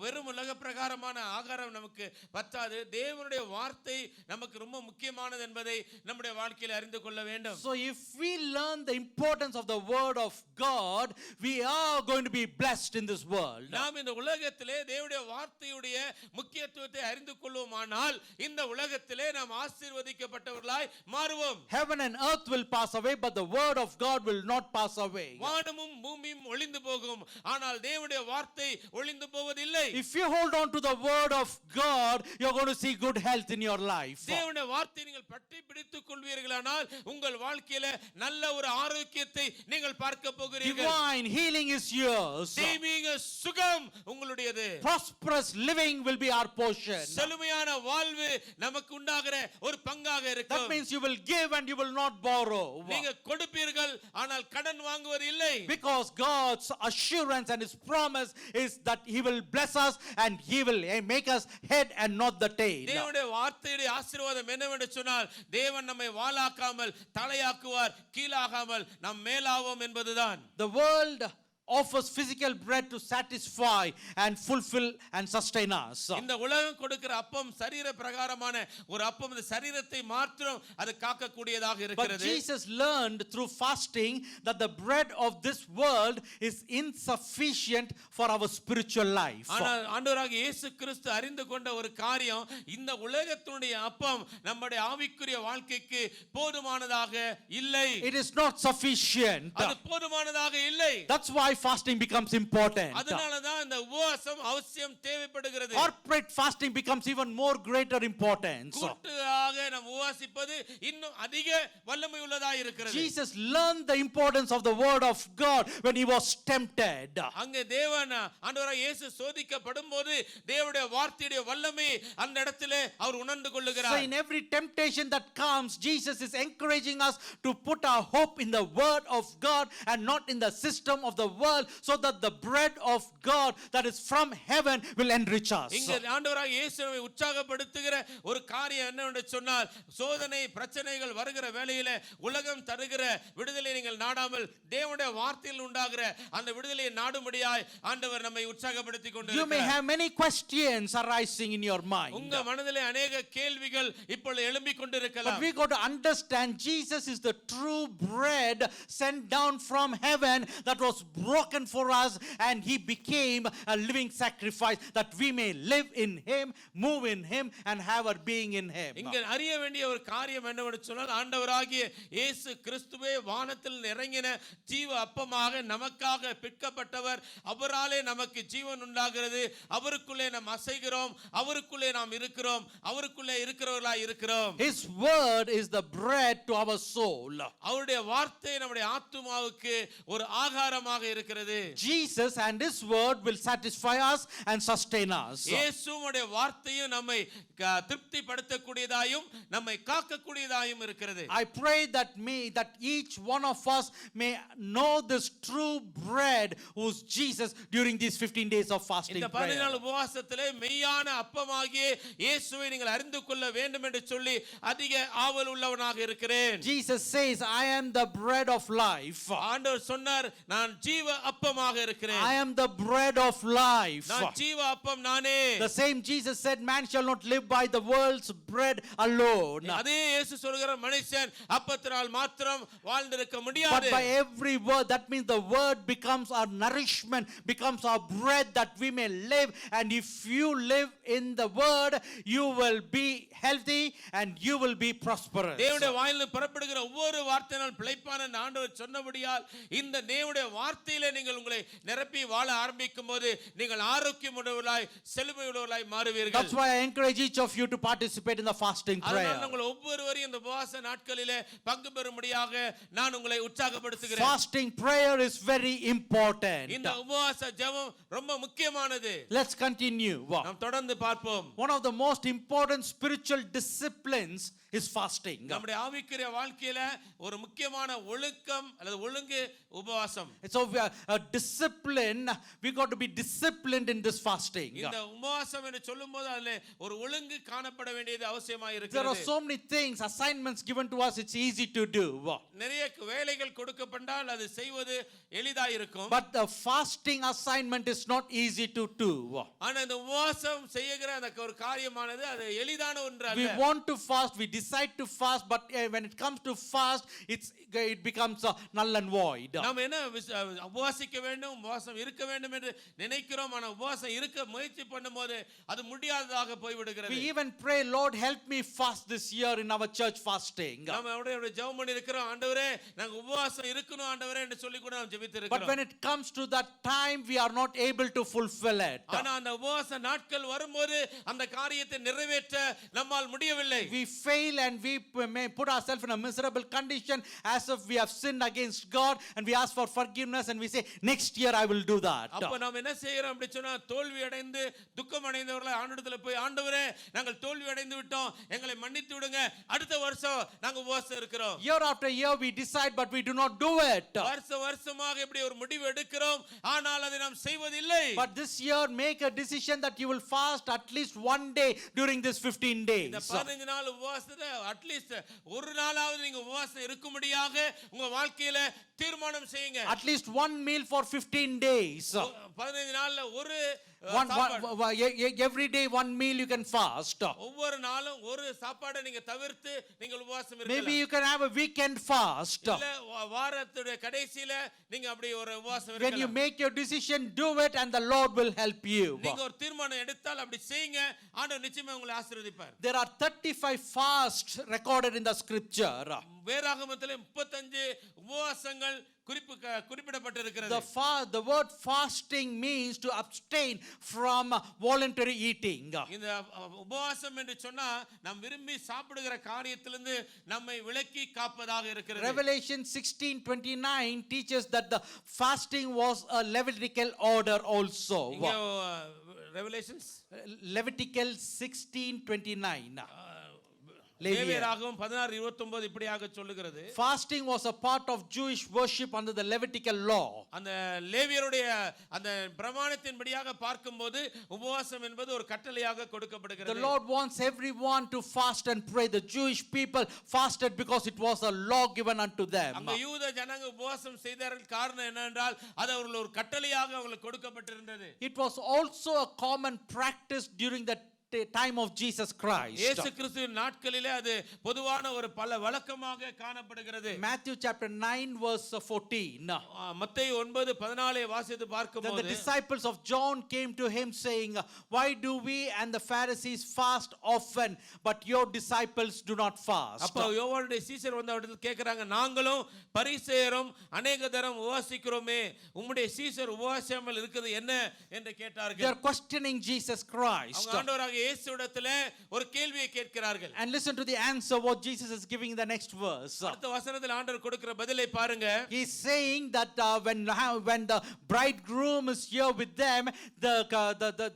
வெறும் உலக பிரகாரமான ஆகாரம் நமக்கு பத்தாது. தேவனுடைய வார்த்தை நமக்கு ரொம்ப முக்கியமானது என்பதை நம்முடைய வாழ்க்கையில் அறிந்து கொள்ள வேண்டும். So if we learn the importance of the word of God, we are going to be blessed in this world. நாம் இந்த உலகத்திலே தேவனுடைய வார்த்தையுடைய முக்கியத்துவத்தை அறிந்து கொள்வோமானால் இந்த உலகத்திலே நாம் ஆசீர்வதிக்கப்பட்டவர்களாய் மாறுவோம். Heaven and earth will pass away, but the word of God will not pass away. வானமும் பூமியும் ஒளிந்து போகும், ஆனால் தேவனுடைய வார்த்தை ஒளிந்து போவதில்லை. If you hold on to the word of God, you're going to see good health in your life. தேவனுடைய வார்த்தை நீங்கள் பற்றி பிடித்துக் கொள்வீர்களானால் உங்கள் வாழ்க்கையில நல்ல ஒரு ஆரோக்கியத்தை நீங்கள் பார்க்க போகிறீர்கள். Divine healing is yours. தெய்வீக சுகம் உங்களுடையது. Prosperous living will be our portion. செழுமையான வாழ்வு நமக்கு உண்டாகிற ஒரு பங்காக இருக்கும். That means you will give and you will not borrow. நீங்க கொடுப்பீர்கள் ஆனால் கடன் வாங்குவது இல்லை. Because God's assurance and his promise is that he will bless us and he will make us head and not the tail. தேவனுடைய வார்த்தையுடைய ஆசீர்வாதம் என்னவென்று சொன்னால், தேவன் நம்மை வாளாக்காமல் தலையாக்குவார், கீழாகாமல் நாம் மேலாவோம் என்பதுதான். The world offers physical bread to satisfy and fulfill and sustain us. இந்த உலகம் கொடுக்கிற அப்பம் சரீர பிரகாரமான ஒரு அப்பம், இந்த சரீரத்தை மாத்திரம் அது காக்க கூடியதாக But இருக்கிறது. Jesus learned through fasting that the bread of this world is insufficient for our spiritual life. ஆனால் ஆண்டவராகிய இயேசு கிறிஸ்து அறிந்து கொண்ட ஒரு காரியம், இந்த உலகத்தினுடைய அப்பம் நம்முடைய ஆவிக்குரிய வாழ்க்கைக்கு போதுமானதாக இல்லை. It is not sufficient. அது போதுமானதாக இல்லை. That's why fasting becomes important. அதனால தான் இந்த உபவாசம் அவசியம் தேவைப்படுகிறது. Corporate fasting becomes even more greater importance. கூட்டாக நாம் உபவாசிப்பது இன்னும் அதிக வல்லமை உள்ளதாக இருக்கிறது. Jesus learned the importance of the word of God when he was tempted. அங்கே தேவன் ஆண்டவராகிய இயேசு சோதிக்கப்படும்போது தேவனுடைய வார்த்தையுடைய வல்லமை அந்த இடத்திலே அவர் உணர்ந்து So கொள்ளுகிறார். in every temptation that comes, Jesus is encouraging us to put our hope in the word of God and not in the system of the world, so that the bread of God that is from heaven will enrich us. இங்க ஆண்டவராகிய இயேசுவை உற்சாகப்படுத்துகிற ஒரு காரியம் என்னவென்று சொன்னால், சோதனை பிரச்சனைகள் வருகிற வேளையிலே உலகம் தருகிற விடுதலை நீங்கள் நாடாமல் தேவனுடைய வார்த்தையில் உண்டாகிற அந்த விடுதலையை நாடும்படியாய் ஆண்டவர் நம்மை உற்சாகப்படுத்திக் You may கொண்டிருக்கிறார். have many questions arising in your mind. உங்க மனதிலே अनेक கேள்விகள் இப்பொழுது எழும்பிக் But கொண்டிருக்கலாம். we got to understand Jesus is the true bread sent down from heaven that was brought broken for us, and he became a living sacrifice that we may live in him, move in him, and have our being in him. இங்க அறிய வேண்டிய ஒரு காரியம் என்னவென்று சொன்னால், ஆண்டவராகிய இயேசு கிறிஸ்துவே வானத்தில் இறங்கின ஜீவ அப்பமாக நமக்காக பிற்கப்பட்டவர். அவராலே நமக்கு ஜீவன் உண்டாகிறது. அவருக்குள்ளே நாம் அசைகிறோம், அவருக்குள்ளே நாம் இருக்கிறோம், அவருக்குள்ளே இருக்கிறவர்களாய் இருக்கிறோம். His word is the bread to our soul. அவருடைய வார்த்தை நம்முடைய ஆத்துமாவுக்கு ஒரு ஆகாரமாக இருக்கிறது. Jesus and his word will satisfy us and sustain us. இயேசுவுடைய வார்த்தையும் நம்மை திருப்திப்படுத்தக்கூடியதாயும் நம்மை காக்கக்கூடியதாயும் இருக்கிறது. I pray that each one of us may know this true bread who's Jesus during these 15 days of fasting இந்த prayer. 14 உபவாசத்திலே மெய்யான அப்பமாகிய இயேசுவை நீங்கள் அறிந்து கொள்ள வேண்டும் என்று சொல்லி அதிக ஆவல் உள்ளவனாக இருக்கிறேன். Jesus says, I am the bread of life. ஆண்டவர் சொன்னார், நான் ஜீவ அப்பமாக இருக்கிறேன். I am the bread of life. நான் ஜீவ அப்பம் நானே. The same Jesus said, man shall not live by the world's bread alone, அதே இயேசு சொல்கிற மனுஷன் அப்பத்தினால் மாத்திரம் வாழ்ந்திருக்க but முடியாது. by every word. That means the word becomes our nourishment, becomes our bread that we may live. And if you live in the word, you will be healthy and you will be prosperous. தேவனுடைய வாயிலிருந்து புறப்படுகிற ஒவ்வொரு வார்த்தையினால் பிழைப்பான ஆண்டவர் சொன்னபடியால் இந்த தேவனுடைய வார்த்தையிலே நீங்கள் உங்களை நிரப்பி வாழ ஆரம்பிக்கும்போது நீங்கள் ஆரோக்கியமுள்ளவர்களாய் செழுமையுள்ளவர்களாய் மாறுவீர்கள். That's why I encourage each of you to participate in the fasting prayer. அதனால உங்கள் ஒவ்வொருவரையும் இந்த உபவாச நாட்களிலே பங்கு பெறும்படியாக நான் உங்களை உற்சாகப்படுத்துகிறேன். Fasting prayer is very important. இந்த உபவாச ஜெபம் ரொம்ப முக்கியமானது. Let's continue. நாம் தொடர்ந்து பார்ப்போம். One of the most important spiritual disciplines is fasting. நம்முடைய ஆவிக்குரிய வாழ்க்கையில ஒரு முக்கியமான ஒழுக்கம் அல்லது ஒழுங்கு உபவாசம். So a discipline, we got to be disciplined in this fasting. இந்த உபவாசம் என்று சொல்லும்போது அதிலே ஒரு ஒழுங்கு காணப்பட வேண்டியது அவசியமாக There are இருக்கிறது. so many things, assignments given to us, it's easy to do. நிறைய வேலைகள் கொடுக்கப்பட்டால் அது செய்வது எளிதாக இருக்கும். But the fasting assignment is not easy to do. ஆனா இந்த உபவாசம் செய்கிற அந்த ஒரு காரியமானது அது எளிதான ஒன்று We அல்ல. want to fast, we decide to fast, but when it comes to fast, it becomes null and void. நாம் என்ன உபவாசிக்க வேண்டும், உபவாசம் இருக்க வேண்டும் என்று நினைக்கிறோம். ஆனா உபவாசம் இருக்க முயற்சி பண்ணும்போது அது முடியாததாக போய்விடுகிறது. We even pray, Lord, help me fast this year in our church fasting. நாம் அவருடைய ஜெபம் பண்ணி இருக்கிறோம், ஆண்டவரே நாங்க உபவாசம் இருக்கணும் ஆண்டவரே என்று சொல்லி கூட நாம் ஜெபித்து But இருக்கிறோம். when it comes to that time, we are not able to fulfill it. ஆனா அந்த உபவாச நாட்கள் வரும்போது அந்த காரியத்தை நிறைவேற்ற நம்மால் முடியவில்லை. We fail and we may put ourselves in a miserable condition as if we have sinned against God, and we ask for forgiveness and we say, next year I will do that. அப்ப நாம் என்ன செய்யறோம் அப்படி சொன்னா, தோல்வி அடைந்து துக்கம் அடைந்தவர்களை ஆண்டவரிடத்துல போய், ஆண்டவரே நாங்கள் தோல்வி அடைந்து விட்டோம், எங்களை மன்னித்து விடுங்க, அடுத்த வருஷம் நாங்க உபவாசம் இருக்கிறோம். Year after year we decide, but we do not do it. வருஷமாக இப்படி ஒரு முடிவு எடுக்கிறோம், ஆனால் அதை நாம் செய்வதில்லை. But this year make a decision that you will fast at least one day during this 15 days. இந்த 15 நாள் உபவாசத்தை அட்லீஸ்ட் ஒரு நாளாவது நீங்க உபவாசம் இருக்கும்படியாக உங்க வாழ்க்கையில தீர்மானம் செய்யுங்க. At least one meal for 15 days. 15 நாள்ல ஒரு every day one meal you can fast. ஒவ்வொரு நாளும் ஒரு சாப்பாடை நீங்க தவிர்த்து நீங்கள் உபவாசம் இருக்கலாம். Maybe you can have a weekend fast. இல்ல வாரத்துடைய கடைசில நீங்க அப்படி ஒரு உபவாசம் When you இருக்கலாம். make your decision, do it and the Lord will help you. நீங்க ஒரு தீர்மானம் எடுத்தால் அப்படி செய்யுங்க, ஆண்டவர் நிச்சயமா உங்களை ஆசீர்வதிப்பார். There are 35 fasts recorded in the scripture. வேதாகமத்திலே 35 உபவாசங்கள் குறிப்பிடப்பட்டிருக்கிறது. The word fasting means to abstain from voluntary eating. இந்த உபவாசம் என்று சொன்னா நாம் விரும்பி சாப்பிடுகிற காரியத்திலிருந்து நம்மை விலக்கி காப்பதாக இருக்கிறது. Revelation 16:29 teaches that the fasting was a Levitical order also. Revelations Levitical 16:29. லேவியராகமம் 16:29 இப்படியாக சொல்லுகிறது. Fasting was a part of Jewish worship under the Levitical law. அந்த லேவியருடைய அந்த பிரமாணத்தின்படியாக பார்க்கும்போது உபவாசம் என்பது ஒரு கட்டளையாக கொடுக்கப்படுகிறது. The Lord wants everyone to fast and pray. The Jewish people fasted because it was a law given unto them. அங்க யூத ஜனங்க உபவாசம் செய்தார்கள், காரணம் என்னவென்றால் அது அவர்களுக்கு ஒரு கட்டளையாக அவங்களுக்கு கொடுக்கப்பட்டிருந்தது. It was also a common practice during the time of Jesus Christ. இயேசு கிறிஸ்துவின் நாட்களிலே அது பொதுவான ஒரு பல வழக்கமாக காணப்படுகிறது. Matthew chapter 9 verse 14. மத்தேயு 9:14 வாசித்து Then பார்க்கும்போது the disciples of John came to him saying, why do we and the Pharisees fast often, but your disciples do not fast? அப்ப யோவானுடைய சீஷர் வந்து அவரிடத்தில் கேக்குறாங்க, நாங்களும் பரிசேயரும் அநேக தரம் உபவாசிக்கிறோமே, உம்முடைய சீஷர் உபவாசியாமல் இருக்குது என்ன என்று They கேட்டார்கள். are questioning Jesus Christ. அவங்க ஆண்டவராகிய இயேசுவிடத்திலே ஒரு கேள்வியை கேட்கிறார்கள். And listen to the answer what Jesus is giving in the next verse. அடுத்த வசனத்தில் ஆண்டவர் கொடுக்கிற பதிலை பாருங்க. He is saying that when the bridegroom is here with them,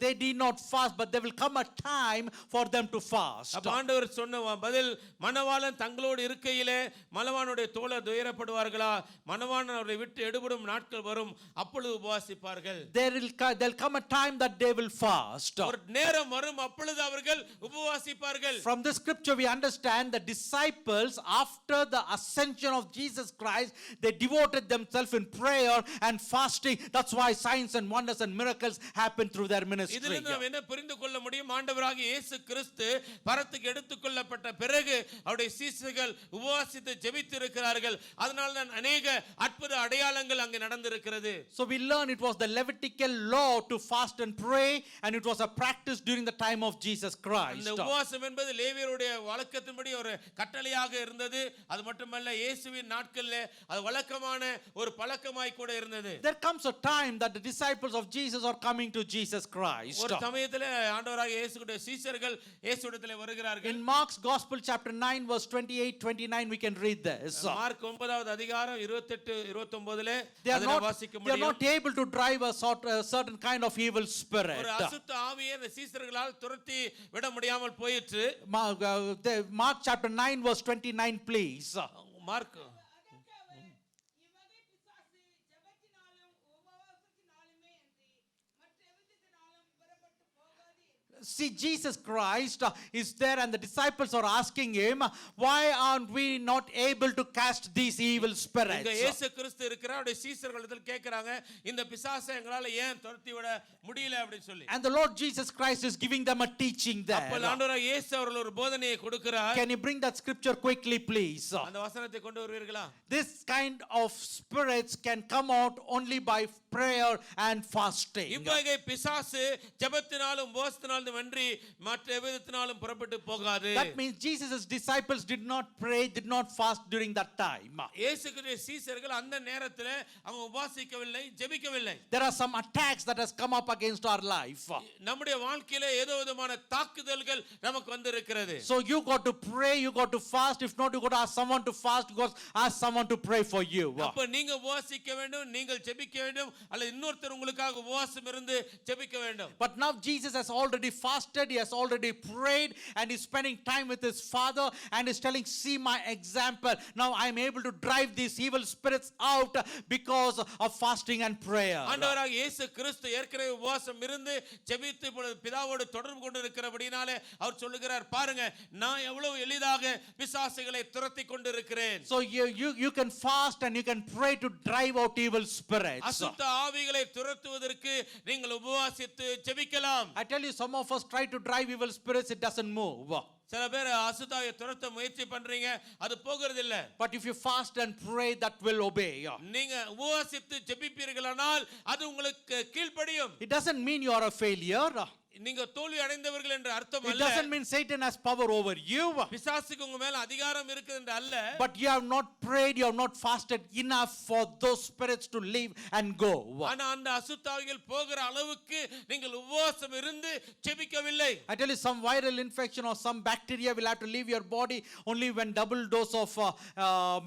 they need not fast, but there will come a time for them to fast. அப்ப ஆண்டவர் சொன்ன பதில், மணவாளன் தங்களோடு இருக்கையிலே மணவாளனுடைய தோழர் துயரப்படுவார்களா, மணவாளன் அவரை விட்டு எடுபடும் நாட்கள் வரும், அப்பொழுது உபவாசிப்பார்கள். There'll come a time that they will fast. ஒரு நேரம் வரும், அப்பொழுது அவர்கள் உபவாசிப்பார்கள். From this scripture we understand the disciples after the ascension of Jesus Christ, they devoted themselves in prayer and fasting. That's why signs and wonders and miracles happen through their ministry. இதிலிருந்து நாம் என்ன புரிந்து கொள்ள முடியும்? ஆண்டவராகிய இயேசு கிறிஸ்து பரத்துக்கு எடுத்துக்கொள்ளப்பட்ட பிறகு அவருடைய சீஷர்கள் உபவாசித்து ஜெபித்து இருக்கிறார்கள். அதனால தான் அநேக அற்புத அடையாளங்கள் அங்கே நடந்திருக்கிறது. So we learn it was the Levitical law to fast and pray, and it was a practice during the time of Jesus Christ. இந்த உபவாசம் என்பது லேவியருடைய வழக்கத்தின்படி ஒரு கட்டளையாக இருந்தது. அது மட்டுமல்ல, இயேசுவின் நாட்களிலே அது வழக்கமான ஒரு பழக்கமாய் கூட இருந்தது. There comes a time that the disciples of Jesus are coming to Jesus Christ. ஒரு சமயத்திலே ஆண்டவராகிய இயேசுவுடைய சீஷர்கள் இயேசுவிடத்திலே வருகிறார்கள். In Mark's Gospel chapter 9 verse 28-29 we can read this. Mark 9வது அதிகாரம் 28-29லே They அதை வாசிக்க are முடியும். not able to drive a certain kind of evil spirit. ஒரு அசுத்த ஆவியை அந்த சீஷர்களால் துரத்தி விட முடியாமல் போயிற்று. Mark chapter 9 verse 29 please. Mark See, Jesus Christ is there and the disciples are asking him, why aren't we not able to cast these evil spirits? இங்க இயேசு கிறிஸ்து இருக்கிறார். அவருடைய சீஷர்களிடத்தில் கேக்குறாங்க, இந்த பிசாசை எங்களால ஏன் துரத்தி விட முடியல அப்படி சொல்லி. And the Lord Jesus Christ is giving them a teaching there. அப்ப ஆண்டவராகிய இயேசு அவர்கள் ஒரு போதனையை கொடுக்கிறார். Can you bring that scripture quickly please? அந்த வசனத்தை கொண்டு வருவீர்களா? This kind of spirits can come out only by prayer and fasting. இவ்வகை பிசாசு ஜெபத்தினாலும் உபவாசத்தினாலும் வென்றி மற்ற விதத்தினாலும் புறப்பட்டு போகாது. That means Jesus' disciples did not pray, did not fast during that time. இயேசுவின் சீஷர்கள் அந்த நேரத்திலே அவங்க உபவாசிக்கவில்லை, ஜெபிக்கவில்லை. There are some attacks that has come up against our life. நம்முடைய வாழ்க்கையிலே ஏதோ விதமான தாக்குதல்கள் நமக்கு வந்திருக்கிறது. So you got to pray, you got to fast. If not, you got to ask someone to fast, you got to ask someone to pray for you. அப்ப நீங்க உபவாசிக்க வேண்டும், நீங்கள் ஜெபிக்க வேண்டும், அல்லது இன்னொருத்தர் உங்களுக்காக உபவாசம் இருந்து ஜெபிக்க வேண்டும். But now Jesus has already fasted, he has already prayed, and he's spending time with his Father and is telling, see my example. Now I am able to drive these evil spirits out because of fasting and prayer. ஆண்டவராகிய இயேசு கிறிஸ்து ஏற்கனவே உபவாசம் இருந்து ஜெபித்து பிதாவோடு தொடர்பு கொண்டு இருக்கிறபடினாலே அவர் சொல்லுகிறார், பாருங்க நான் எவ்வளவு எளிதாக பிசாசுகளை துரத்தி கொண்டு இருக்கிறேன். So you can fast and you can pray to drive out evil spirits. அசுத்த ஆவிகளை துரத்துவதற்கு நீங்கள் உபவாசித்து ஜெபிக்கலாம். I tell you, some of us try to drive evil spirits, it doesn't move. சில பேர் அசுத்தாவியை துரத்த முயற்சி பண்றீங்க, அது போகிறது இல்ல. But if you fast and pray, that will obey. நீங்க உபவாசித்து ஜெபிப்பீர்களானால் அது உங்களுக்கு கீழ்ப்படியும். It doesn't mean you are a failure. நீங்க தோல்வி அடைந்தவர்கள் என்ற அர்த்தம் It அல்ல. doesn't mean Satan has power over you. பிசாசுக்கு உங்க மேல அதிகாரம் இருக்குது என்று அல்ல. But you have not prayed, you have not fasted enough for those spirits to leave and go. ஆனா அந்த அசுத்தாவிகள் போகிற அளவுக்கு நீங்கள் உபவாசம் இருந்து ஜெபிக்கவில்லை. I tell you, some viral infection or some bacteria will have to leave your body only when double dose of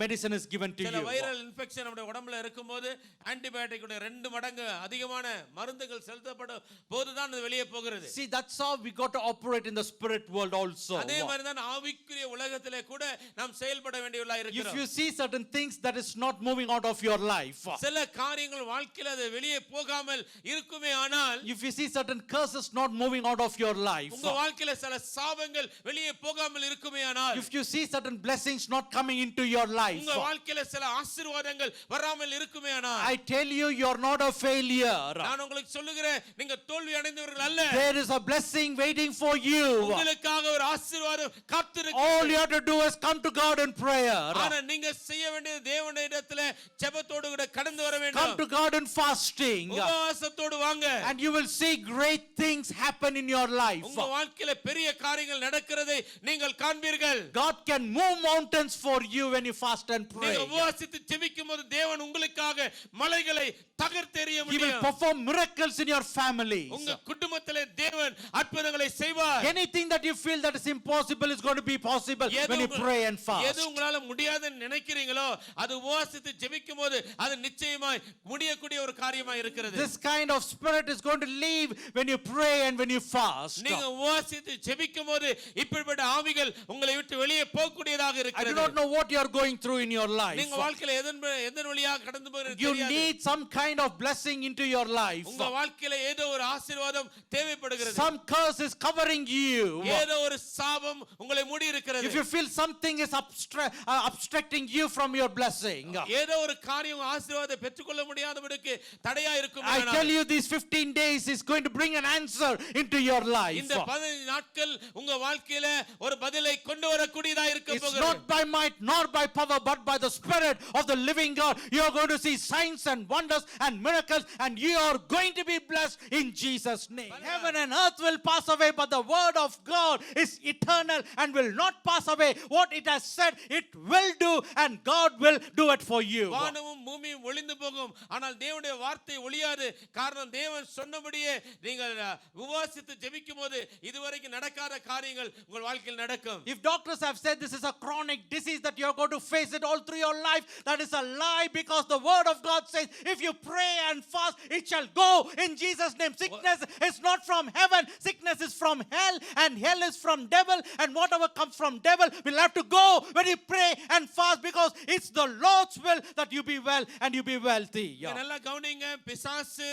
medicine is given to சில you. Viral infection நம்ம உடம்புல இருக்கும்போது ஆன்டிபயோட்டிக் 2 மடங்கு அதிகமான மருந்துகள் செலுத்தப்படும் போதுதான் அது வெளியே போகிறது. See, that's how we got to operate in the spirit world also. அதே மாதிரி தான் ஆவிக்குரிய உலகத்திலே கூட நாம் செயல்பட வேண்டியவர்களாய் If இருக்கிறோம். you see certain things that is not moving out of your life, சில காரியங்கள் வாழ்க்கையில அது வெளியே போகாமல் இருக்குமே ஆனால், if you see certain curses not moving out of your life, உங்க வாழ்க்கையில சில சாபங்கள் வெளியே போகாமல் இருக்குமே ஆனால், if you see certain blessings not coming into your life, உங்க வாழ்க்கையில சில ஆசீர்வாதங்கள் வராமல் இருக்குமே ஆனால், I tell you, you are not a failure. நான் உங்களுக்கு சொல்லுகிறேன், நீங்க தோல்வி அடைந்தவர்கள் அல்ல. There is a blessing waiting for you. உங்களுக்காக ஒரு ஆசீர்வாதம் All காத்திருக்கிறது. you have to do is come to God in prayer. ஆனா நீங்க செய்ய வேண்டியது தேவனிடத்திலே ஜெபத்தோடு கூட கடந்து வர Come வேண்டும். to God in fasting. உபவாசத்தோடு வாங்க. And you will see great things happen in your life. உங்க வாழ்க்கையில பெரிய காரியங்கள் நடக்கிறதை நீங்கள் காண்பீர்கள். God can move mountains for you when you fast and pray. நீங்க உபவாசித்து ஜெபிக்கும்போது தேவன் உங்களுக்காக மலைகளை தகர்த்தெறிய He will முடியும். perform miracles in your families. உங்க குடும்பத்திலே தேவன் அற்புதங்களை செய்வார். Anything that you feel that is impossible is going to be possible when you pray and எது fast. உங்களால முடியாதுன்னு நினைக்கிறீங்களோ அது உபவாசித்து ஜெபிக்கும்போது அது நிச்சயமாய் முடியக்கூடிய ஒரு காரியமா இருக்கிறது. This kind of spirit is going to leave when you pray and when you fast. நீங்க உபவாசித்து ஜெபிக்கும்போது இப்படிப்பட்ட ஆவிகள் உங்களை விட்டு வெளியே போகக்கூடியதாக I do இருக்கிறது. not know what you are going through in your life. நீங்க வாழ்க்கையில எதன் வழியாக கடந்து போகிறது You தெரியாது. need some kind of blessing into your life. உங்க வாழ்க்கையில ஏதோ ஒரு ஆசீர்வாதம் தேவைப்படுகிறது. Some curse is covering you. ஏதோ ஒரு சாபம் உங்களை மூடி இருக்கிறது. If you feel something is obstructing you from your blessing, ஏதோ ஒரு காரியம் ஆசீர்வாதத்தை பெற்றுக்கொள்ள முடியாதபடிக்கு தடையா இருக்கும். I tell you, these 15 days is going to bring an answer into your life. இந்த 15 நாட்கள் உங்க வாழ்க்கையில ஒரு பதிலை கொண்டு வரக்கூடியதா இருக்க It's போகிறது. not by might nor by power but by the spirit of the living God. You are going to see signs and wonders and miracles, and you are going to be blessed in Jesus' name. Heaven and earth will pass away, but the word of God is eternal and will not pass away. What it has said, it will do, and God will do it for you. வானமும் பூமியும் ஒளிந்து போகும், ஆனால் தேவனுடைய வார்த்தை ஒளியாது. காரணம் தேவன் சொன்னபடியே நீங்கள் உபவாசித்து ஜெபிக்கும்போது இதுவரைக்கும் நடக்காத காரியங்கள் உங்கள் வாழ்க்கையில் நடக்கும். If doctors have said this is a chronic disease that you are going to face it all through your life, that is a lie, because the word of God says if you pray and fast, it shall go in Jesus' name. Sickness is not from heaven, sickness is from hell, and hell is from devil, and whatever comes from devil will have to go when you pray and fast, because it's the Lord's will that you be well and you be wealthy. நல்லா கவனிங்க, பிசாசு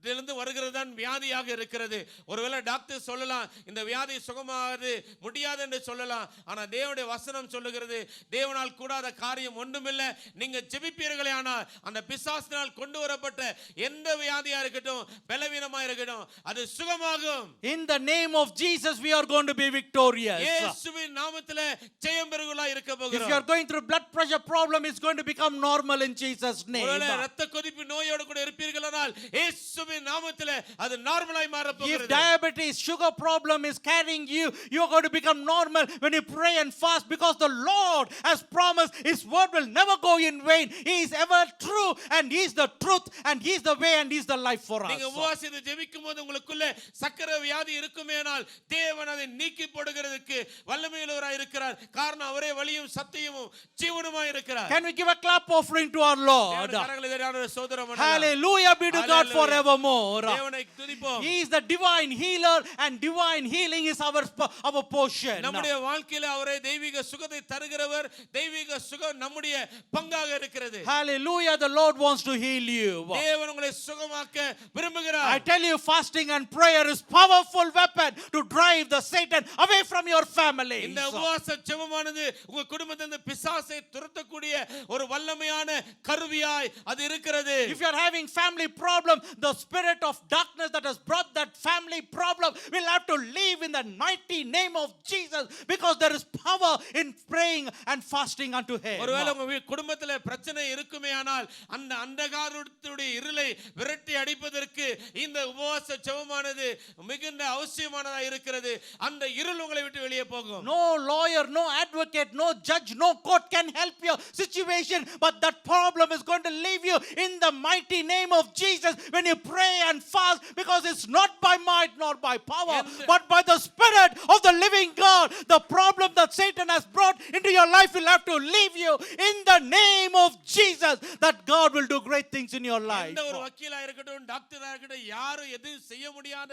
இதிலிருந்து வருகிறது தான் வியாதியாக இருக்கிறது. ஒருவேளை doctor சொல்லலாம் இந்த வியாதி சுகமாவது முடியாது என்று சொல்லலாம். ஆனா தேவனுடைய வசனம் சொல்லுகிறது தேவனால் கூடாத காரியம் ஒன்றுமில்லை. நீங்க ஜெபிப்பீர்களே ஆனால் அந்த பிசாசினால் கொண்டு வரப்பட்ட எந்த வியாதியா இருக்கட்டும், பலவீனமா இருக்கட்டும், அது சுகமாகும். In the name of Jesus we are going to be victorious. இயேசுவின் நாமத்திலே ஜெயம் பெறுகிறவர்களாய் இருக்க If போகிறோம். you are going through blood pressure problem, it's going to become normal in Jesus' name. ஒருவேளை இரத்த கொதிப்பு நோயோடு கூட இருப்பீர்களானால் இயேசுவின் நாமத்திலே அது நார்மலாய் மாற If போகிறது. diabetes, sugar problem is carrying you, you are going to become normal when you pray and fast, because the Lord has promised His word will never go in vain. He is ever true, and He is the truth, and He is the way, and He is the life for us. நீங்க உபவாசித்து ஜெபிக்கும்போது உங்களுக்குள்ள சக்கரை வியாதி இருக்குமேனால் தேவன் அதை நீக்கி போடுகிறதுக்கு வல்லமையுள்ளவராய் இருக்கிறார். காரணம் அவரே வழியும் சத்தியமும் ஜீவனுமாய் இருக்கிறார். Can we give a clap offering to our Lord? தேவனுடைய கரங்களை தட்டி சோதரம் பண்ணலாம். Hallelujah be to God forevermore. தேவனை துதிப்போம். He is the divine healer, and divine healing is our portion. நம்முடைய வாழ்க்கையில அவரே தெய்வீக சுகத்தை தருகிறவர். தெய்வீக சுகம் நம்முடைய பங்காக இருக்கிறது. Hallelujah, the Lord wants to heal you. தேவன் உங்களை சுகமாக்க விரும்புகிறார். I tell you, fasting and prayer is powerful weapon to drive the Satan away from your family. இந்த உபவாச ஜெபமானது உங்க குடும்பத்திலிருந்து பிசாசை துரத்தக்கூடிய ஒரு வல்லமையான கருவியாய் அது இருக்கிறது. If you are having family problem, the spirit of darkness that has brought that family problem will have to leave in the mighty name of Jesus, because there is power in praying and fasting unto Him. ஒருவேளை உங்க குடும்பத்திலே பிரச்சனை இருக்குமேயானால் அந்த அந்தகாரத்துடைய இருளை விரட்டி அடிப்பதற்கு இந்த உபவாச ஜெபமானது மிகுந்த அவசியமானதா இருக்கிறது. அந்த இருள் உங்களை விட்டு வெளியே போகும். No lawyer, no advocate, no judge, no court can help your situation, but that problem is going to leave you in the mighty name of Jesus when you pray and fast, because it's not by might nor by power, but by the Spirit of the living God. The problem that Satan has brought into your life will have to leave you in the name of Jesus, that God will do great things in your life. எந்த ஒரு வக்கீலா இருக்கட்டும், டாக்டரா இருக்கட்டும், யாரும் எதுவும் செய்ய முடியாத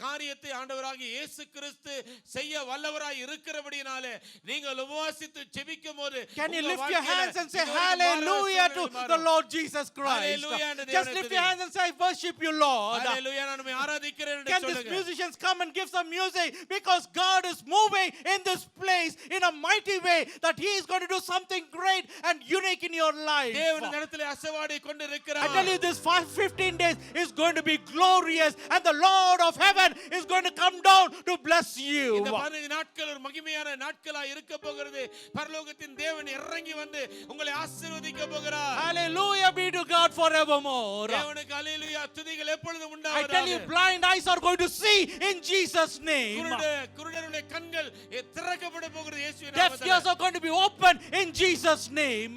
காரியத்தை ஆண்டவராகிய இயேசு கிறிஸ்து செய்ய வல்லவராய் இருக்கிறபடியாலே நீங்கள் உபவாசித்து ஜெபிக்கும்போது Can you lift your hands and say hallelujah to the Lord Jesus Christ. Hallelujah என்று Just தேவனை lift your hands and say, I worship you, Lord. ஹalleluya நான் உம்மை ஆராதிக்கிறேன் என்று Can these சொல்லுங்க musicians come and give some music? Because God is moving in this place in a mighty way that He is going to do something great and unique in your life. தேவன் இந்த இடத்திலே அசைவாடி I கொண்டிருக்கிறார் tell you, this 15 days is going to be glorious, and the Lord of heaven is going to come down to bless you. இந்த 15 நாட்கள் ஒரு மகிமையான நாட்களா இருக்க போகிறது பரலோகத்தின் தேவன் இறங்கி வந்து உங்களை ஆசீர்வதிக்க போகிறார் Hallelujah be to God forevermore. தேவனுக்கு ஹalleluya துதிகள் எப்பொழுதும் I tell you, உண்டாவதாக blind eyes are going to see in Jesus' name. குருடருடைய கண்கள் திறக்கப்பட போகிறது இயேசுவின் Deaf ears நாமத்திலே are going to be open in Jesus' name.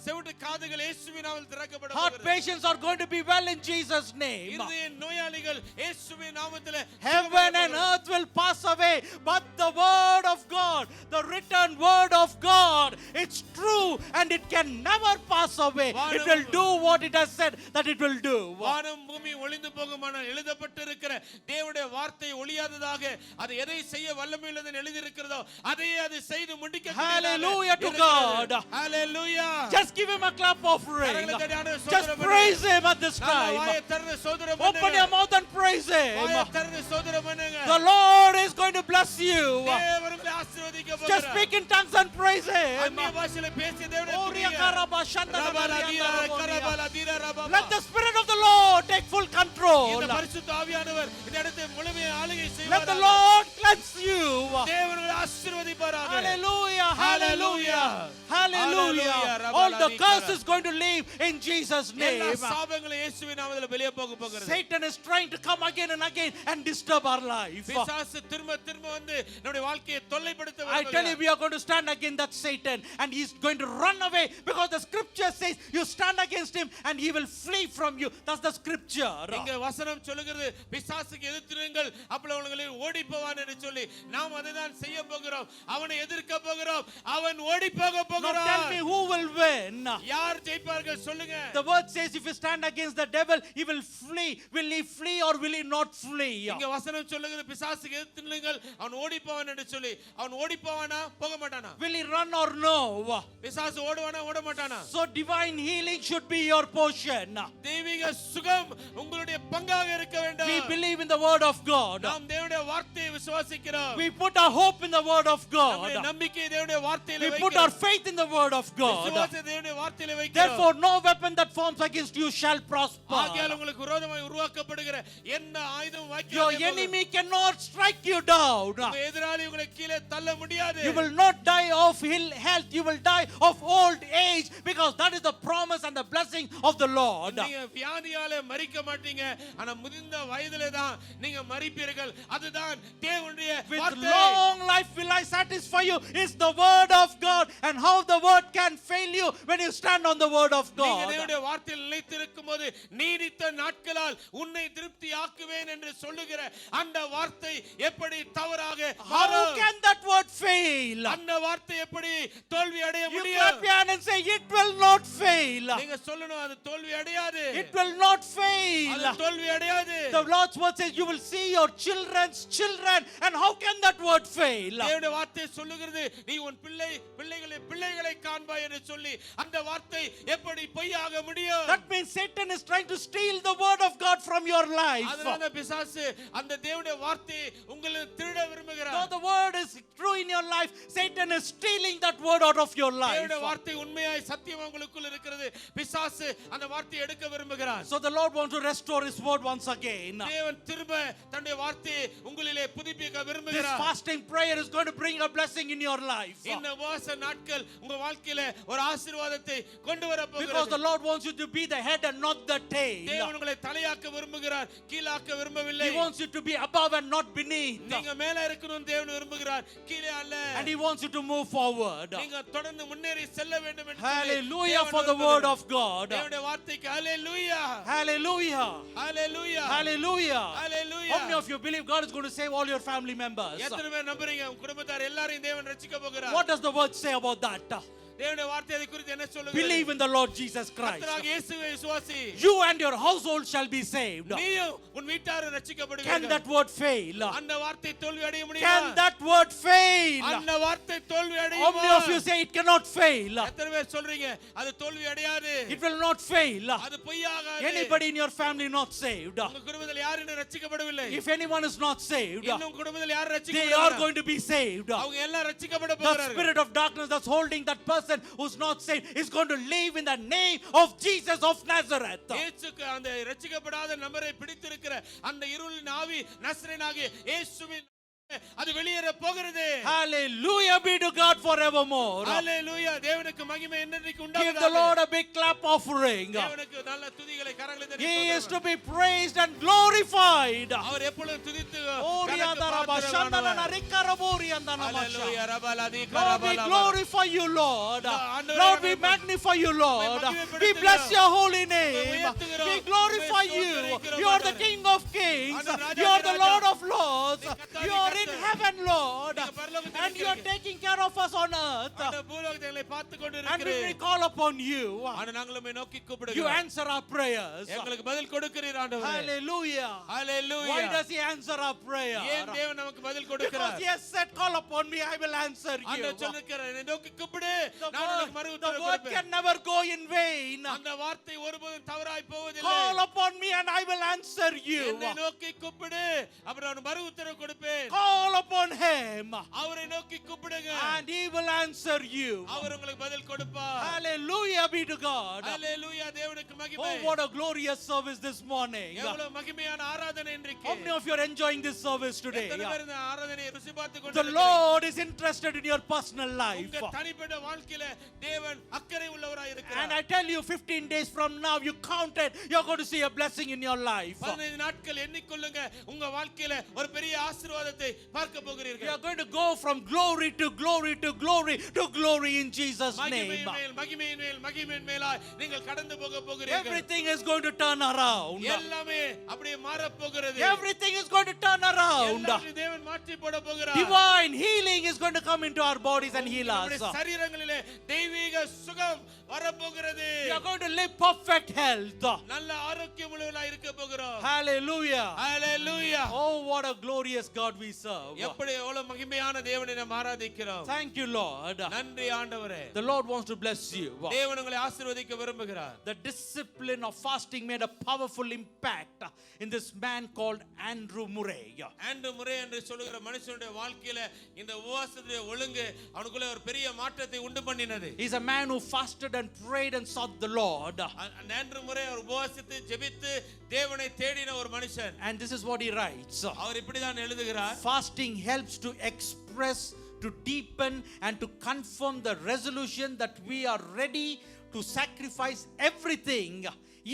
செவிட்டு காதுகள் இயேசுவின் நாமத்தில் திறக்கப்பட Heart போகிறது patients are going to be well in Jesus' name. இருதய நோயாளிகள் இயேசுவின் நாமத்திலே Heaven and earth will pass away, but the word of God, the written word of God, it's true and it can never pass away. It will do what it has said that it will do. வானம் பூமி ஒளிந்து போகுமானால் எழுதப்பட்டிருக்கிற தேவனுடைய வார்த்தை ஒளியாததாக அது எதை செய்ய வல்லமையுள்ளது எழுதி இருக்கிறதோ அதையே அது செய்து முடிக்க Hallelujah to God. Hallelujah. Just give him a clap offering. கரங்களை தட்டி ஆண்டவரை Just ஸ்தோத்திரம் praise him at this வாயை time. திறந்து ஸ்தோத்திரம் Open பண்ணுங்க your mouth and praise வாயை him. திறந்து ஸ்தோத்திரம் பண்ணுங்க The Lord is going to bless you. தேவன் உங்களை ஆசீர்வதிக்க Just போகிறார் speak in tongues and praise him. அந்நிய பாஷையிலே பேசிய தேவனை Oriya துதிங்க. karaba shanda ரபாலா தீரா, karaba. கரபாலா தீரா, ரபாபா. Let the Spirit of the Lord take full control. இந்த பரிசுத்த ஆவியானவர் இந்த இடத்தை முழுமையாக ஆளுகை Let the செய்வார் Lord cleanse you. தேவன் உங்களை ஆசீர்வதிப்பாராக Hallelujah, Hallelujah. hallelujah, hallelujah. Hallelujah. All the Rabbaladi curse kara. is going to leave in Jesus' எல்லா name. சாபங்களும் இயேசுவின் நாமத்திலே வெளியே போக போகிறது Satan is trying to come again and again and disturb our life. பிசாசு திரும்ப திரும்ப வந்து நம்முடைய வாழ்க்கையை தொல்லைப்படுத்த I tell you, விரும்புகிறார். we are going to stand against that Satan and he's going to run away because the scripture says you stand against him and he will flee from you. That's the scripture. இங்க வசனம் சொல்லுகிறது பிசாசுக்கு எதிர்த்துருங்கள் அப்பொழுது அவங்களை ஓடி போவான் என்று சொல்லி நாம் அதை தான் செய்ய போகிறோம் அவனை எதிர்க்க போகிறோம் அவன் ஓடி போக Now tell போகிறான் me who will win. யார் ஜெயிப்பார்கள் சொல்லுங்க The word says if you stand against the devil, he will flee. Will he flee or will he not flee? இங்க வசனம் சொல்லுகிறது பிசாசுக்கு எதிர்த்துருங்கள் அவன் ஓடி போவான் என்று சொல்லி அவன் ஓடி போவானா போக மாட்டானா Will he run or no? பிசாசு ஓடுவானா ஓட மாட்டானா So divine healing should be your portion. தெய்வீக சுகம் உங்களுடைய பங்காக இருக்க வேண்டும் We believe in the word of God. நாம் தேவனுடைய வார்த்தையை விசுவாசிக்கிறோம் We put our hope in the word of நம்முடைய God. நம்பிக்கையை தேவனுடைய வார்த்தையிலே We put our வைக்கிறோம் faith in the word of God. விசுவாசத்தை தேவனுடைய வார்த்தையிலே வைக்கிறோம் Therefore, no weapon that forms against you shall prosper. ஆகையால் உங்களுக்கு விரோதமாய் உருவாக்கப்படுகிற எந்த ஆயுதம் Your வாக்கியம் enemy cannot strike you down. எதிராளி உங்களை கீழே தள்ள முடியாது You will not die of ill health. You will die of old age because that is the promise and the blessing of the Lord. நீங்க வியாதியால மரிக்க மாட்டீங்க ஆனா முதிர்ந்த வயதிலே தான் நீங்க மரிப்பீர்கள் அதுதான் தேவனுடைய With வார்த்தை long life will I satisfy you is the word of God. And how the word can fail you when you stand on the word of நீங்க God. தேவனுடைய வார்த்தையில் நிலைத்திருக்கும்போது நீடித்த நாட்களால் உன்னை திருப்தி ஆக்குவேன் என்று சொல்லுகிற அந்த வார்த்தை எப்படி தவறாக How மாறும்? can that word fail? அந்த வார்த்தை எப்படி தோல்வி அடைய You முடியும் clap your hand and say it will not fail. நீங்க சொல்லணும் அது தோல்வி அடையாது It will not அது fail. தோல்வி அடையாது The Lord's word says you will see your children's children. And how can that word fail? தேவனுடைய வார்த்தை சொல்லுகிறது நீ உன் பிள்ளைகளை காண்பாய் என்று சொல்லி அந்த வார்த்தை எப்படி பொய்யாக முடியும் That means Satan is trying to steal the word of God from your life. அதனால பிசாசு அந்த தேவனுடைய வார்த்தையை உங்களுக்கு திருட விரும்புகிறார் Though the word is true in your life, Satan is stealing that word out of your life. தேவனுடைய வார்த்தை உண்மையாய் சத்தியம் உங்களுக்குள் இருக்கிறது பிசாசு அந்த வார்த்தையை எடுக்க விரும்புகிறார் So the Lord wants to restore his word once again. தேவன் திரும்ப தன்னுடைய வார்த்தையை உங்களிலே புதுப்பிக்க This விரும்புகிறார் fasting prayer is going to bring a blessing in your life. இந்த உபவாச நாட்கள் உங்க வாழ்க்கையில ஒரு ஆசீர்வாதத்தை கொண்டு வர Because போகிறது the Lord wants you to be the head and not the tail. தேவன் உங்களை தலையாக்க விரும்புகிறார் கீழாக்க விரும்பவில்லை He wants you to be above and not beneath. நீங்க மேல இருக்கணும் தேவன் விரும்புகிறார் கீழே அல்ல And he wants you to move forward. நீங்க தொடர்ந்து முன்னேறி செல்ல வேண்டும் என்று சொல்லி Hallelujah தேவன் for the word விரும்புகிறார். of God. தேவனுடைய வார்த்தைக்கு ஹalleluya Hallelujah. Hallelujah Hallelujah. Hallelujah How many of you believe God is going to save all your family members? எத்தனை பேர் நம்புறீங்க உங்க குடும்பத்தார் எல்லாரையும் தேவன் ரட்சிக்க போகிறார் What does the word say about that? தேவனுடைய வார்த்தை அதை குறித்து என்ன சொல்லுகிறது? Believe in the Lord Jesus Christ. கர்த்தராகிய இயேசுவை விசுவாசி. You and your household shall be saved. நீயும் உன் வீட்டாரும் ரட்சிக்கப்படுவீர்கள். Can that word fail? அந்த வார்த்தை தோல்வி அடைய முடியுமா? Can that word fail? அந்த வார்த்தை தோல்வி How அடையுமா? many of you say it cannot fail? எத்தனை பேர் சொல்றீங்க அது தோல்வி அடையாது? It will not fail. அது பொய்யாகாது. Anybody in your family not saved? உங்க குடும்பத்தில் யார் இன்னும் ரட்சிக்கப்படவில்லை? If anyone is not saved, இன்னும் குடும்பத்தில் யார் they are ரட்சிக்கப்படவில்லை? going to be saved. அவங்க எல்லாம் ரட்சிக்கப்பட The போகிறார்கள். spirit of darkness that's holding that person who's not saved is going to live in the name of Jesus of Nazareth. இயேசுக்கு அந்த ரட்சிக்கப்படாத நபரை பிடித்திருக்கிற அந்த இருளின் ஆவி நசரேயனாகிய இயேசுவின் அது வெளியேற போகிறது. Hallelujah be to God forevermore. ஹalleluya தேவனுக்கு மகிமை என்னென்றைக்கு Give the உண்டாவதாக. Lord a big clap offering. தேவனுக்கு நல்ல துதிகளை கரங்களை தட்டி He is சொல்லுங்கள். to be praised and glorified. அவர் எப்பொழுதும் துதித்து Oriandara bashandana கனக்கு rikarabori andana hallelujah masha. ரபலதி Lord, we கரபலா. glorify you, Lord. ஆண்டவரே, Lord, we உம்மை magnify you, Lord. மகிமைப்படுத்துகிறோம். We bless your holy name. உயர்த்துகிறோம். We glorify உம்மை you. ஸ்தோத்திரிக்கிறோம், You are the ஆண்டவரே. King of Kings. ஆண்டவர், ராஜாதி You are the Raja. Lord of Lords. நீ கர்த்தாதி You are in கர்த்தர். heaven, Lord. நீங்க பரலோகத்தில் And you are இருக்கிறீங்க. taking care of us on earth. அந்த பூலோகத்தை பார்த்து கொண்டு And we இருக்கிறீர். call upon you. ஆனா நாங்கள் உம்மை நோக்கி You கூப்பிடுகிறோம். answer our prayers. எங்களுக்கு பதில் கொடுக்கிறீர் ஆண்டவரே. Hallelujah. Hallelujah. Why does he answer our prayer? ஏன் தேவன் நமக்கு பதில் Because கொடுக்கிறார்? he has said, call upon me, I will answer you. ஆண்டவர் சொல்லிருக்கிறார், என்னை நோக்கி கூப்பிடு, The நான் உனக்கு மறு word உத்தரவு can கொடுப்பேன். never go in vain. அந்த வார்த்தை ஒருபோதும் தவறாய் போவதில்லை. Call upon me and I will answer you. என்னை நோக்கி கூப்பிடு, அப்புறம் நான் மறு உத்தரவு கொடுப்பேன். Call upon him அவரை நோக்கி கூப்பிடுங்க, and he will answer you. அவர் உங்களுக்கு பதில் கொடுப்பார். Hallelujah be to God. ஹalleluya தேவனுக்கு மகிமை. Oh, what a glorious service this morning. எவ்வளவு மகிமையான ஆராதனை இன்றைக்கு. How many of you are enjoying this service today? எத்தனை பேர் இந்த ஆராதனையை ருசி பார்த்து The கொண்டிருக்கிறீங்க? Lord is interested in your personal life. உங்க தனிப்பட்ட வாழ்க்கையில தேவன் அக்கறை உள்ளவராய் And இருக்கிறார். I tell you, 15 days from now, you count it, you're going to see a blessing in your life. 15 நாட்கள் எண்ணிக்கொள்ளுங்க, உங்க வாழ்க்கையில ஒரு பெரிய ஆசீர்வாதத்தை பார்க்க You are போகிறீர்கள். going to go from glory to glory to glory to glory in Jesus' name. மகிமையின் மேல் மகிமையின் மேல் மகிமையின் மேலாய் நீங்கள் கடந்து போக போகிறீர்கள். Everything is going to turn around. எல்லாமே அப்படியே மாற போகிறது. Everything is going to turn around. எல்லாத்தையும் தேவன் மாற்றி போட போகிறார். Divine healing is going to come into our bodies and heal us. நம்முடைய சரீரங்களிலே தெய்வீக சுகம் வரப்போகிறது. We are going to live perfect health. நல்ல ஆரோக்கியம் உள்ளவர்களாய் இருக்க போகிறோம். Hallelujah. Hallelujah. Oh, what a glorious God we serve. எப்படி எவ்வளவு மகிமையான தேவனை நாம் ஆராதிக்கிறோம். Thank you, Lord. நன்றி ஆண்டவரே. The Lord wants to bless you. தேவன் உங்களை ஆசீர்வதிக்க விரும்புகிறார். The discipline of fasting made a powerful impact in this man called Andrew Murray. Andrew முறை என்று சொல்லுகிற மனுஷனுடைய வாழ்க்கையில இந்த உபவாசத்துடைய ஒழுங்கு அவனுக்குள்ள ஒரு பெரிய மாற்றத்தை உண்டு பண்ணினது. He's a man who fasted and prayed and sought the Lord. Andrew முறை அவர் உபவாசித்து ஜெபித்து தேவனை தேடின ஒரு மனுஷன். And this is what he writes. அவர் இப்படி தான் எழுதுகிறார். Fasting helps to express, to deepen and to confirm the resolution that we are ready to sacrifice everything,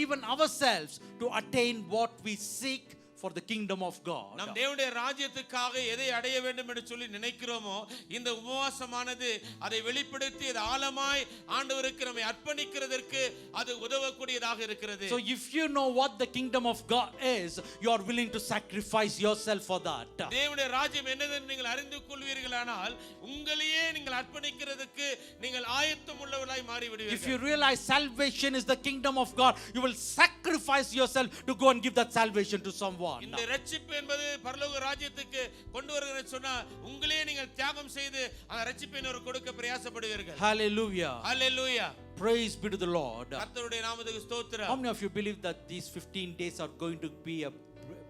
even ourselves, to attain what we seek for the kingdom of God. நம் தேவனுடைய ராஜ்யத்துக்காக எதை அடைய வேண்டும் என்று சொல்லி நினைக்கிறோமோ இந்த உபவாசமானது அதை வெளிப்படுத்தி அது ஆழமாய் ஆண்டவருக்கு நம்மை அர்ப்பணிக்கிறதற்கு அது உதவக்கூடியதாக இருக்கிறது. So if you know what the kingdom of God is, you are willing to sacrifice yourself for that. தேவனுடைய ராஜ்யம் என்னதென்று நீங்கள் அறிந்து கொள்வீர்களானால் உங்களையே நீங்கள் அர்ப்பணிக்கிறதுக்கு நீங்கள் ஆயத்தம் உள்ளவர்களாய் மாறி If விடுவீர்கள். you realize salvation is the kingdom of God, you will sacrifice yourself to go and give that salvation to someone. இந்த ரட்சிப்பு என்பது பரலோக ராஜ்யத்துக்கு கொண்டு வருகிறது சொன்னா உங்களே நீங்கள் தியாகம் செய்து அந்த ரட்சிப்பை ஒரு கொடுக்க பிரயாசப்படுவீர்கள். Hallelujah. Hallelujah. Praise be to the Lord. கர்த்தருடைய நாமத்துக்கு How ஸ்தோத்திரம். many of you believe that these 15 days are going to be a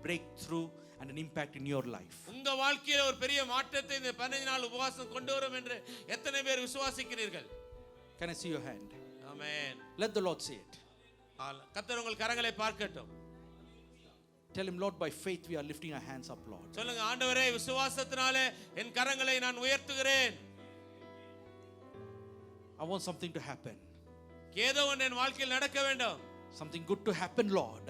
breakthrough and an impact in your life? உங்க வாழ்க்கையில ஒரு பெரிய மாற்றத்தை இந்த 15 நாள் உபவாசம் கொண்டு வரும் என்று எத்தனை பேர் விசுவாசிக்கிறீர்கள்? Can I see your hand? Amen. Let the Lord see it. கர்த்தர் உங்கள் கரங்களை பார்க்கட்டும். Tell him, Lord, by faith we are lifting our hands up, Lord. சொல்லுங்க, ஆண்டவரே விசுவாசத்தினாலே என் கரங்களை நான் உயர்த்துகிறேன். I want something to happen. ஏதோ ஒன்று என் வாழ்க்கையில் நடக்க வேண்டும். Something good to happen, Lord.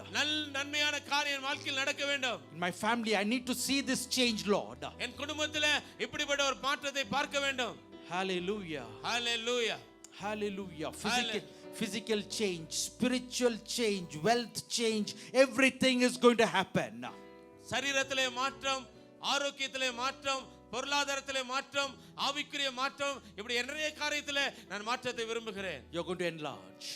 நன்மையான காரியம் என் வாழ்க்கையில் நடக்க வேண்டும். In my family, I need to see this change, Lord. என் குடும்பத்திலே இப்படிப்பட்ட ஒரு மாற்றத்தை பார்க்க வேண்டும். Hallelujah. Hallelujah. Hallelujah. Physical change, spiritual change, wealth change, everything is going to happen. சரீரத்திலே மாற்றம், ஆரோக்கியத்திலே மாற்றம், பொருளாதாரத்திலே மாற்றம், ஆவிக்குரிய மாற்றம், இப்படி நிறைய காரியத்திலே நான் மாற்றத்தை விரும்புகிறேன். You're going to enlarge.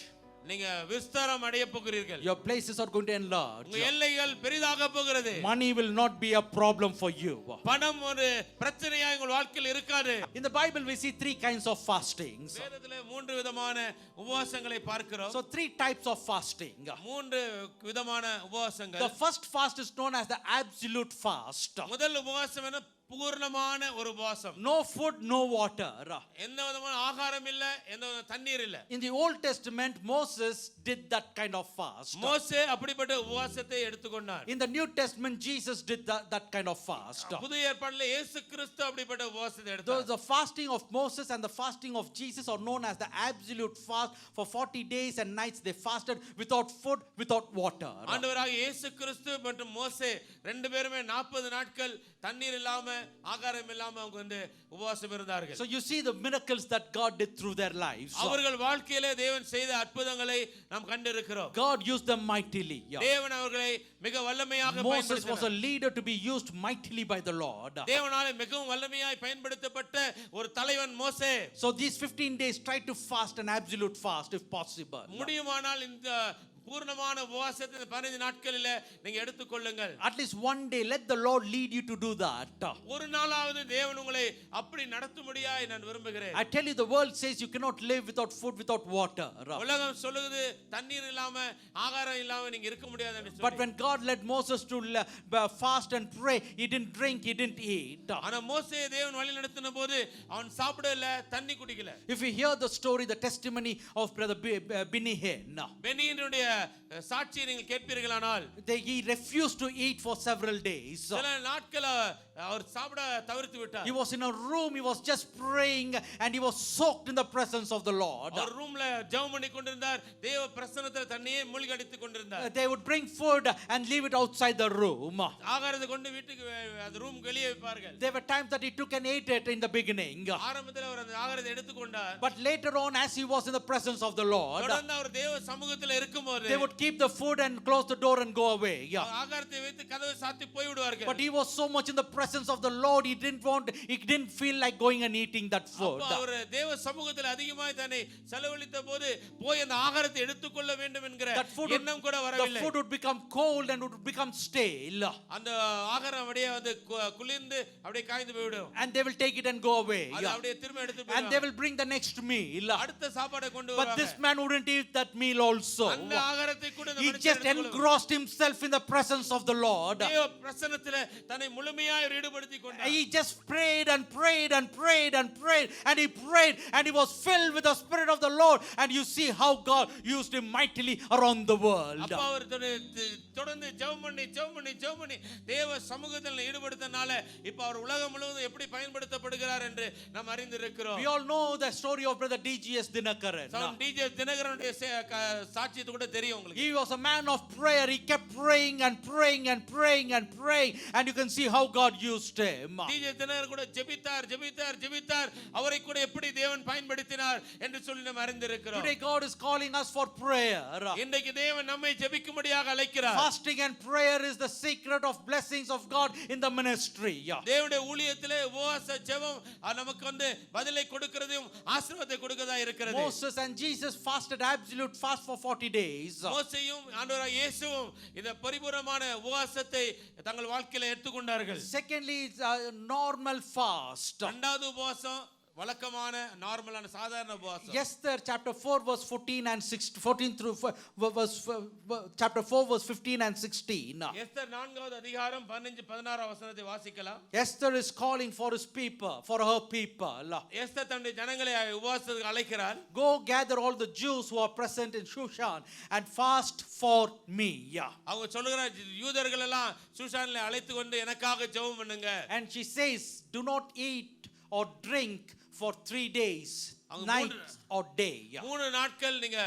நீங்க விஸ்தாரம் அடைய போகிறீர்கள். Your places are going to enlarge. உங்க எல்லைகள் பெரிதாக போகிறது. Money will not be a problem for you. பணம் ஒரு பிரச்சனையா உங்கள் வாழ்க்கையில் இருக்காது. In the Bible we see three kinds of fastings. வேதத்திலே மூன்று விதமான உபவாசங்களை பார்க்கிறோம். So three types of fasting. மூன்று விதமான உபவாசங்கள். The first fast is known as the absolute fast. முதல் உபவாசம் என்ன? பூர்ணமான ஒரு உபவாசம். No food, no water. எந்த விதமான ஆகாரம் இல்ல, எந்த விதமான தண்ணீர் இல்ல. In the Old Testament Moses did that kind of fast. மோசே அப்படிப்பட்ட உபவாசத்தை எடுத்துக்கொண்டார். In the New Testament Jesus did that kind of fast. புதிய ஏற்பாட்டிலே இயேசு கிறிஸ்து அப்படிப்பட்ட உபவாசத்தை எடுத்தார். The fasting of Moses and the fasting of Jesus are known as the absolute fast. For 40 days and nights they fasted without food, without water. ஆண்டவராகிய இயேசு கிறிஸ்து மற்றும் மோசே ரெண்டு பேருமே 40 நாட்கள் தண்ணீர் இல்லாம ஆகாரம் இல்லாம அவங்க வந்து உபவாசம் இருந்தார்கள். So you see the miracles that God did through their lives. அவர்கள் வாழ்க்கையிலே தேவன் செய்த அற்புதங்களை நாம் கண்டிருக்கிறோம். God used them mightily. தேவன் அவர்களை மிக வல்லமையாக Moses was a பயன்படுத்தினார். leader to be used mightily by the Lord. தேவனாலே மிகவும் வல்லமையாய் பயன்படுத்தப்பட்ட ஒரு தலைவன் மோசே. So these 15 days try to fast an absolute fast if possible. முடியுமானால் இந்த பூர்ணமான உபவாசத்தை இந்த 15 நாட்களிலே நீங்க எடுத்துக்கொள்ளுங்கள். At least one day let the Lord lead you to do that. ஒரு நாளாவது தேவன் உங்களை அப்படி நடத்தும்படியாய் நான் விரும்புகிறேன். I tell you the world says you cannot live without food, without water. உலகம் சொல்லுது தண்ணீர் இல்லாம ஆகாரம் இல்லாம நீங்க இருக்க முடியாது என்று But சொல்லி. when God led Moses to fast and pray, he didn't drink, he didn't eat. ஆனா மோசே தேவன் வழி நடத்தின போது அவன் சாப்பிடல, தண்ணி குடிக்கல. If you hear the story, the testimony of brother Benny Hinn, பெனியினுடைய சாட்சியை நீங்கள் கேட்பீர்களானால் he refused to eat for several days. சில நாட்கள் அவர் சாப்பிட தவிர்த்து விட்டார். He was in a room, he was just praying and he was soaked in the presence of the Lord. அவர் ரூம்ல ஜெபம் பண்ணி கொண்டிருந்தார். தேவ பிரசன்னத்தில் தண்ணியை மூழ்கி அடித்துக் கொண்டிருந்தார். They would bring food and leave it outside the room. ஆகாரத்தை கொண்டு வீட்டுக்கு அந்த ரூம் வெளியே வைப்பார்கள். There were times that he took and ate it in the beginning. ஆரம்பத்தில் அவர் அந்த ஆகாரத்தை எடுத்துக்கொண்டார். But later on, as he was in the presence of the Lord, தொடர்ந்து அவர் தேவ சமூகத்தில் இருக்கும்போது they would keep the food and close the door and go away. ஆகாரத்தை வைத்து கதவை சாத்தி போய் விடுவார்கள். But he was so much in the presence of the Lord, he didn't feel like going and eating that food. அவர் தேவ சமூகத்தில் அதிகமாய் தன்னை செலவழித்த போது போய் அந்த ஆகாரத்தை எடுத்துக்கொள்ள வேண்டும் என்கிற எண்ணம் கூட The வரவில்லை. food would become cold and would become stale. அந்த ஆகாரம் அப்படியே வந்து குளிர்ந்து அப்படியே காய்ந்து போய்விடும். And they will take it and go away. அது அப்படியே திரும்ப எடுத்து And they போய்டுவாங்க. will bring the next meal. அடுத்த சாப்பாடை கொண்டு But வருவாங்க. this man wouldn't eat that meal also. அந்த ஆகாரத்தை கூட இந்த He மனுஷன் just எடுத்துக்கொள்ள engrossed himself in the presence of the Lord. தேவ பிரசன்னத்திலே தன்னை முழுமையாய் ஈடுபடுத்திக் கொண்டார். He just prayed and prayed and prayed and prayed and he prayed and he was filled with the Spirit of the Lord, and you see how God used him mightily around the world. அப்ப அவர் தொடர்ந்து ஜெபம் பண்ணி தேவ சமூகத்தில் ஈடுபடுத்தனால இப்ப அவர் உலகம் முழுவதும் எப்படி பயன்படுத்தப்படுகிறார் என்று நாம் அறிந்திருக்கிறோம். We all know the story of brother DGS Dinakaran. DJ தினகரனுடைய சாட்சியத்தை கூட தெரியும் உங்களுக்கு. He was a man of prayer. He kept praying and praying and praying and praying, and you can see how God used him. DJ Dhinakaran கூட ஜெபித்தார் அவரை கூட எப்படி தேவன் பயன்படுத்தினார் என்று சொல்லி நாம் அறிந்திருக்கிறோம். Today God is calling us for prayer. இன்றைக்கு தேவன் நம்மை ஜெபிக்கும்படியாக அழைக்கிறார். Fasting and prayer is the secret of blessings of God in the ministry. தேவனுடைய ஊழியத்திலே உபவாச ஜெபம் நமக்கு வந்து பதிலை கொடுக்கிறதும் ஆசீர்வாதத்தை கொடுக்கதா இருக்கிறது. Moses and Jesus fasted absolute fast for 40 days. மோசேயும் ஆண்டவராகிய இயேசுவும் இந்த பரிபூரணமான உபவாசத்தை தங்கள் வாழ்க்கையில எடுத்துக்கொண்டார்கள். Secondly, it's a normal fast. இரண்டாவது உபவாசம் வழக்கமான நார்மலான சாதாரண உபவாசம். Esther chapter 4 verse 14 and 16, 14 through chapter 4 verse 15 and 16. Esther 4வது அதிகாரம் 15-16 வசனத்தை வாசிக்கலாம். Esther is calling for his people, for her people. Esther தன்னுடைய ஜனங்களை உபவாசத்துக்கு அழைக்கிறார். Go gather all the Jews who are present in Shushan and fast for me. அவங்க சொல்லுகிறார், யூதர்கள் எல்லாம் சூஷானிலே அழைத்து கொண்டு எனக்காக ஜெபம் பண்ணுங்க. And she says, do not eat or drink for 3 days, night or day. 3 நாட்கள் நீங்க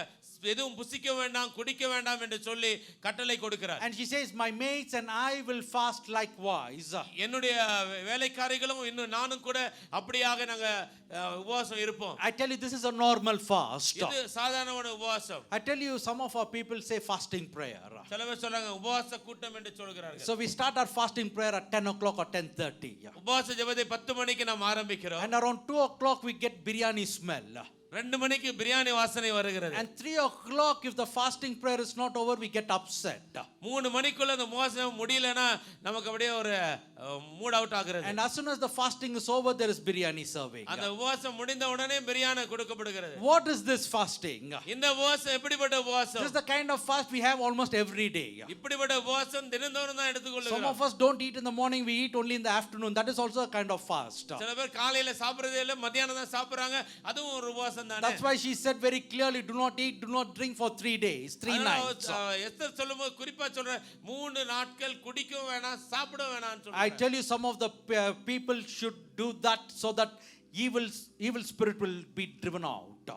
எதுவும் புசிக்க வேண்டாம் குடிக்க வேண்டாம் என்று சொல்லி கட்டளை கொடுக்கிறார். And she says, my maids and I will fast likewise. என்னுடைய வேலைக்காரிகளும் இன்னும் நானும் கூட அப்படியாக நாங்க உபவாசம் இருப்போம். I tell you, this is a normal fast. இது சாதாரணமான உபவாசம். I tell you, some of our people say fasting prayer. சில பேர் சொல்றாங்க உபவாச கூட்டம் என்று சொல்கிறார்கள். So we start our fasting prayer at 10 o'clock or 10:30. உபவாச ஜெபத்தை 10 மணிக்கு நாம் ஆரம்பிக்கிறோம். And around 2 o'clock we get biryani smell. 2 மணிக்கு பிரியாணி வாசனை வருகிறது. And 3 o'clock, if the fasting prayer is not over, we get upset. 3 மணிக்குள்ள அந்த உபவாசம் முடியலனா நமக்கு அப்படியே ஒரு மூட் அவுட் ஆகிறது. And as soon as the fasting is over, there is biryani serving. அந்த உபவாசம் முடிந்த உடனே பிரியாணி கொடுக்கப்படுகிறது. What is this fasting? இந்த உபவாசம் எப்படிப்பட்ட உபவாசம்? This is the kind of fast we have almost every day. இப்படிப்பட்ட உபவாசம் தினந்தோறும் தான் எடுத்துக்கொள்ளுகிறோம். Some of us don't eat in the morning, we eat only in the afternoon. That is also a kind of fast. சில பேர் காலையில சாப்பிடுறதே இல்ல, மத்தியானம் தான் சாப்பிடுறாங்க. அதுவும் ஒரு உபவாசம் தானே. That's why she said very clearly, do not eat, do not drink for 3 days, 3 nights. Esther சொல்லும்போது குறிப்பா சொல்ற 3 நாட்கள் குடிக்கவும் வேணாம் சாப்பிடவும் வேணாம்னு சொல்றாங்க. I tell you, some of the people should do that so that evil spirit will be driven out.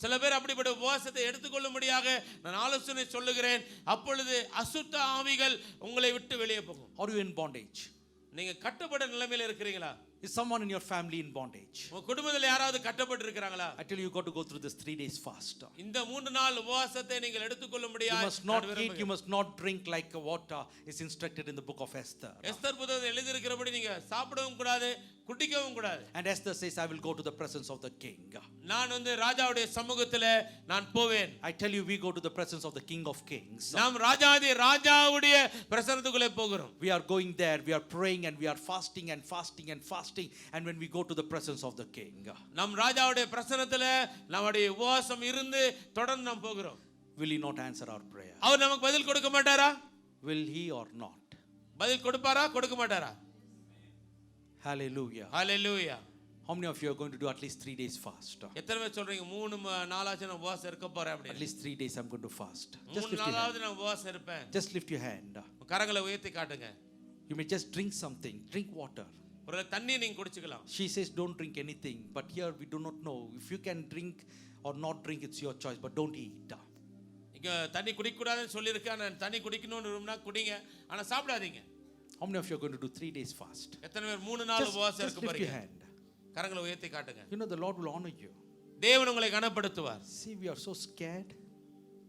சில பேர் அப்படிப்பட்ட உபவாசத்தை எடுத்துக்கொள்ளும்படியாக நான் ஆலோசனை சொல்லுகிறேன். அப்பொழுது அசுத்த ஆவிகள் உங்களை விட்டு வெளியே போகும். Are you in bondage? நீங்க கட்டப்பட்ட நிலைமையில இருக்கிறீங்களா? Is someone in your family in bondage? உங்க குடும்பத்துல யாராவது கட்டப்பட்டு இருக்கிறாங்களா? I tell you, you got to go through this 3 days fast. இந்த 3 நாள் உபவாசத்தை நீங்கள் எடுத்துக்கொள்ளும்படியாக You must not eat, you must not drink like water is instructed in the book of Esther. Esther புத்தகத்தில் எழுதி இருக்கிறபடி நீங்க சாப்பிடவும் கூடாது குடிக்கவும் கூடாது. And Esther says, I will go to the presence of the king. நான் ராஜாவுடைய சமூகத்திலே நான் போவேன். I tell you, we go to the presence of the King of Kings. நாம் ராஜாவுடைய பிரசன்னத்துக்குள்ளே போகிறோம். We are going there, we are praying and we are fasting and fasting and fasting, and when we go to the presence of the king, நாம் ராஜாவுடைய பிரசன்னத்திலே நம்முடைய உபவாசம் இருந்து தொடர்ந்து நாம் போகிறோம். will he not answer our prayer? அவர் நமக்கு பதில் கொடுக்க மாட்டாரா? Will he or not? பதில் கொடுப்பாரா கொடுக்க மாட்டாரா? Hallelujah. Hallelujah. How many of you are going to do at least 3 days fast? எத்தனை பேர் சொல்றீங்க 3 நாளாச்சு நான் உபவாசம் இருக்க போறேன் அப்படி? At least 3 days I'm going to fast. 3 நாளாவது நான் உபவாசம் இருப்பேன். Just lift your hand. கரங்களை உயர்த்தி காட்டுங்க. You may just drink something, drink water. ஒரு தண்ணி நீங்க குடிச்சுக்கலாம். She says don't drink anything, but here we do not know. If you can drink or not drink, it's your choice, but don't eat. இங்க தண்ணி குடிக்க கூடாதுன்னு சொல்லிருக்கேன். நான் தண்ணி குடிக்கணும்னு விரும்பினா குடிங்க, ஆனா சாப்பிடாதீங்க. How many of you are going to do 3 days fast? எத்தனை பேர் 3 நாள் உபவாசம் Just இருக்க lift your போறீங்க? hand. கரங்களை உயர்த்தி காட்டுங்க. You know the Lord will honor you. தேவன் உங்களை கனப்படுத்துவார். See, we are so scared.